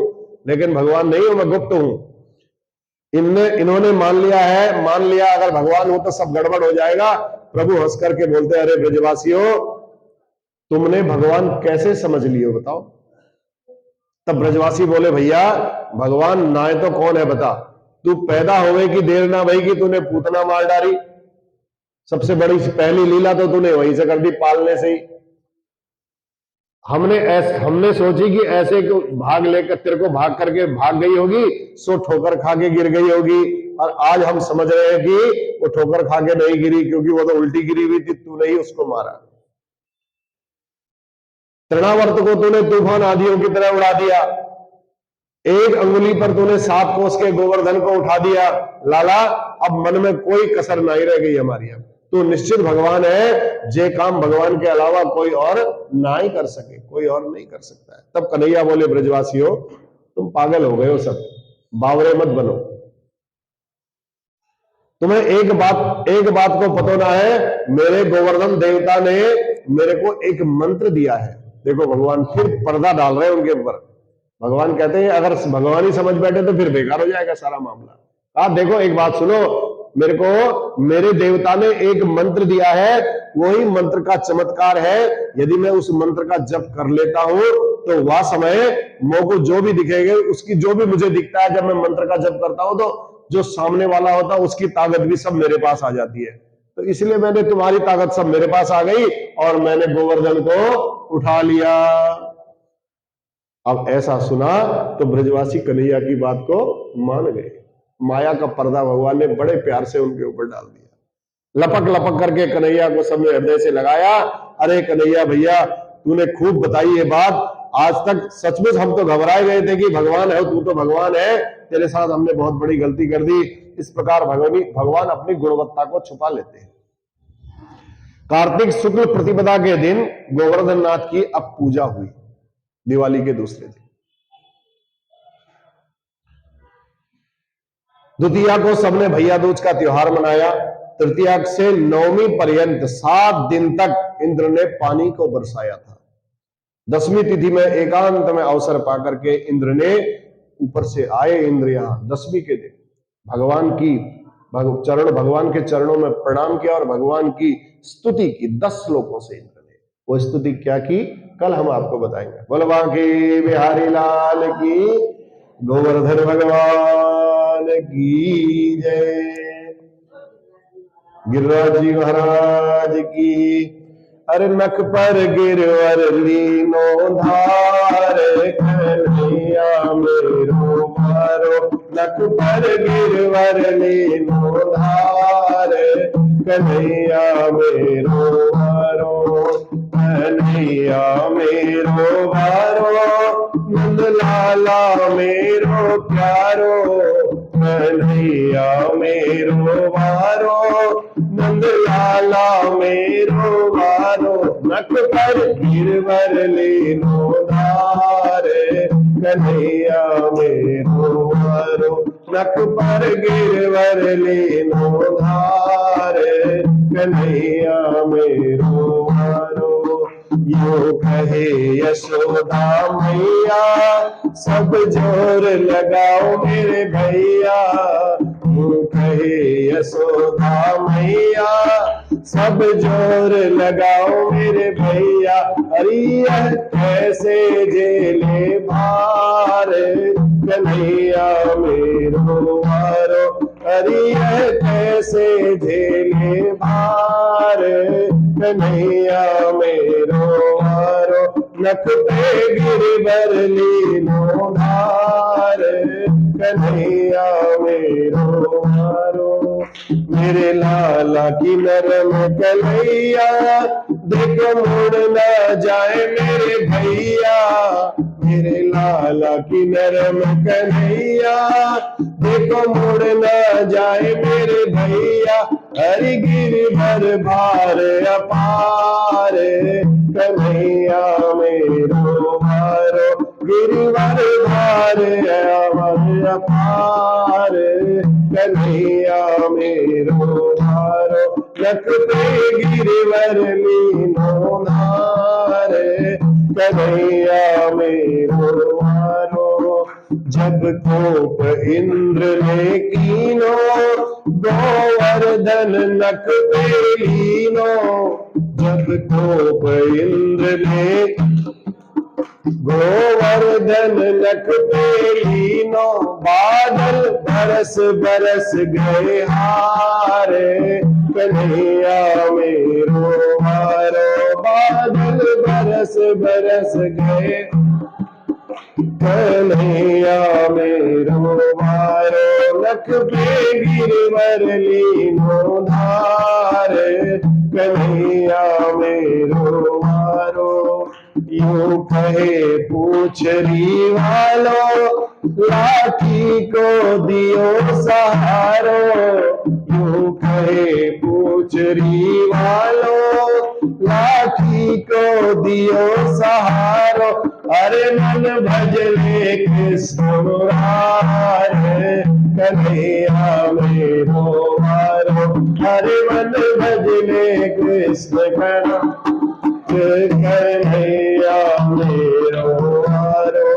लेकिन भगवान नहीं हूं, मैं गुप्त हूं। इन्होंने मान लिया अगर भगवान हो तो सब गड़बड़ हो जाएगा। प्रभु हंस करके बोलते अरे ब्रजवासियों तुमने भगवान कैसे समझ लियो बताओ? तब ब्रजवासी बोले भैया भगवान ना तो कौन है बता, तू पैदा होवे की देर ना भई कि तूने पूतना मार डाली, सबसे बड़ी पहली लीला तो तूने वहीं से कर दी, पालने से ही। हमने सोची कि ऐसे को भाग लेकर तेरे को भाग करके भाग गई होगी, सो ठोकर खा के गिर गई होगी, और आज हम समझ रहे हैं कि वो ठोकर खा के नहीं गिरी क्योंकि वो तो उल्टी गिरी हुई थी, तूने ही उसको मारा। तृणावर्त को तूने तूफान आदियों की तरह उड़ा दिया, एक अंगुली पर तूने 7 कोस के गोवर्धन को उठा दिया, लाला अब मन में कोई कसर नहीं रह गई हमारी, अब तो निश्चित भगवान है, जे काम भगवान के अलावा कोई और ना ही कर सके, कोई और नहीं कर सकता है। तब कन्हैया बोले ब्रजवासियों तुम पागल हो गए हो, सब बावरे मत बनो, तुम्हें एक बात को पता ना है, मेरे गोवर्धन देवता ने मेरे को एक मंत्र दिया है। देखो भगवान फिर पर्दा डाल रहे हैं उनके ऊपर। भगवान कहते हैं अगर भगवान ही समझ बैठे तो फिर बेकार हो जाएगा सारा मामला। आप देखो एक बात सुनो, मेरे देवता ने एक मंत्र दिया है, वही मंत्र का चमत्कार है, यदि मैं उस मंत्र का जप कर लेता हूं तो वह समय को जो भी दिखेगा, उसकी जो भी मुझे दिखता है, जब मैं मंत्र का जप करता हूं तो जो सामने वाला होता है उसकी ताकत भी सब मेरे पास आ जाती है। तो इसलिए मैंने तुम्हारी ताकत सब मेरे पास आ गई और मैंने गोवर्धन को उठा लिया। अब ऐसा सुना तो ब्रजवासी कन्हैया की बात को मान गए। माया का पर्दा भगवान ने बड़े प्यार से उनके ऊपर डाल दिया। लपक लपक करके कन्हैया को सबने हृदय से लगाया। अरे कन्हैया भैया तूने खूब बताई ये बात, आज तक सचमुच हम तो घबराए गए थे कि भगवान है, तू तो भगवान है, तेरे साथ हमने बहुत बड़ी गलती कर दी। इस प्रकार भगवान अपनी गुणवत्ता को छुपा लेते हैं। कार्तिक शुक्ल प्रतिपदा के दिन गोवर्धन नाथ की अब पूजा हुई, दिवाली के दूसरे दिन। द्वितीया को सबने भैया दूज का त्योहार मनाया। तृतीया से नवमी पर्यंत 7 दिन तक इंद्र ने पानी को बरसाया था। 10वीं तिथि में एकांत में अवसर पाकर के इंद्र ने ऊपर से आए, इंद्र यहां 10वीं के दिन भगवान के चरणों में प्रणाम किया और भगवान की स्तुति की 10 श्लोकों से। इंद्र ने वो स्तुति क्या की, कल हम आपको बताएंगे। बोलवा के बिहारी लाल की, गोवर्धन भगवान की जय, गिरिराज जी महाराज की। अरे नख पर गिरवर लीनो धार, कन्हैया मेरो मारो। नख पर गिरवर लीनो धार, कन्हैया मेरो मारो। कन्हैया मेरो मारो, नंद लाला मेरो प्यारो। कन्हैया मेरो मारो, नंद लाला मेरो मारो। नख पर गिरवर लीनो धार, कन्हैया मेरो मारो। नख पर गिरवर लीनो धार, कन्हैया मेरो मारो। यो कहे यशोदा मैया, सब जोर लगाओ मेरे भैया। यो कहे यशोदा मैया, सब जोर लगाओ मेरे भैया। अरे कैसे झेले भार, कन्हैया मेरो मारो। अरे कैसे झेले भार, कन्हैया मेरो मारो। नख पे गिरवर लीनो धार, कन्हैया मेरो मारो। मेरे लाला की नरम कन्हैया, देखो मुड़ न जाए मेरे भैया। मेरे लाला की नरम कन्हैया, देखो मुड़ न जाए मेरे भैया। हरि गिरिवर भार अपार, कन्हैया मेरो मारो। गिरिवर भार अपार, कन्हैया मेरो मारो। नख पे गिरवर लीनो धार, कन्हैया मेरो मारो। जब कोप इंद्र ने कीनो, गोवर्धन नख पे लीनो। जब कोप इंद्र ने गोवर्धन नख पे लीनो। बादल बरस बरस गए हारे, कन्हैया मेरो मारो। बादल बरस बरस गए, कन्हैया मेरो मारो। नख पे गिरवर लीनो धार, कन्हैया मेरो मारो। यूं कहे पूछरी वालो, लाठी को दियो सहारो। यूं कहे पूछरी वालो, लाठी को दियो सहारो। अरे मन भजले कृष्ण मुरारे, कन्हैया मेरो मारो। अरे मन भजले कृष्ण कन्हैया मेरो मारो।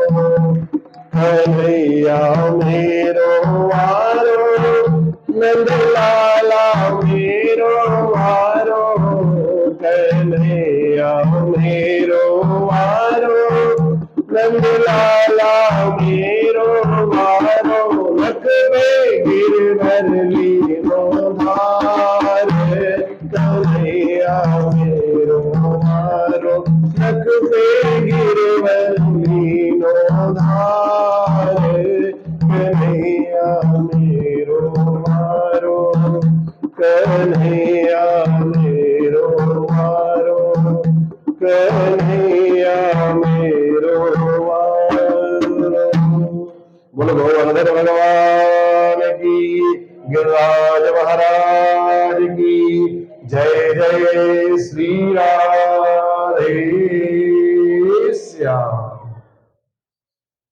कन्हैया मेरो मारो, नंद लाला मेरो मारो। कन्हैया मेरो मारो, नंद लाला मेरो मारो। नख पे गिरवर लीनो धार, कन्हैया मेरो मारो। नख पे गिरवर लीनो धार, कन्हैया मेरो मारो। कन्हैया मेरो मारो, कन्हैया मेरो मारो। बोलो गोवर्धन भगवान की, गिरिराज महाराज की जय जय। जय श्री राम।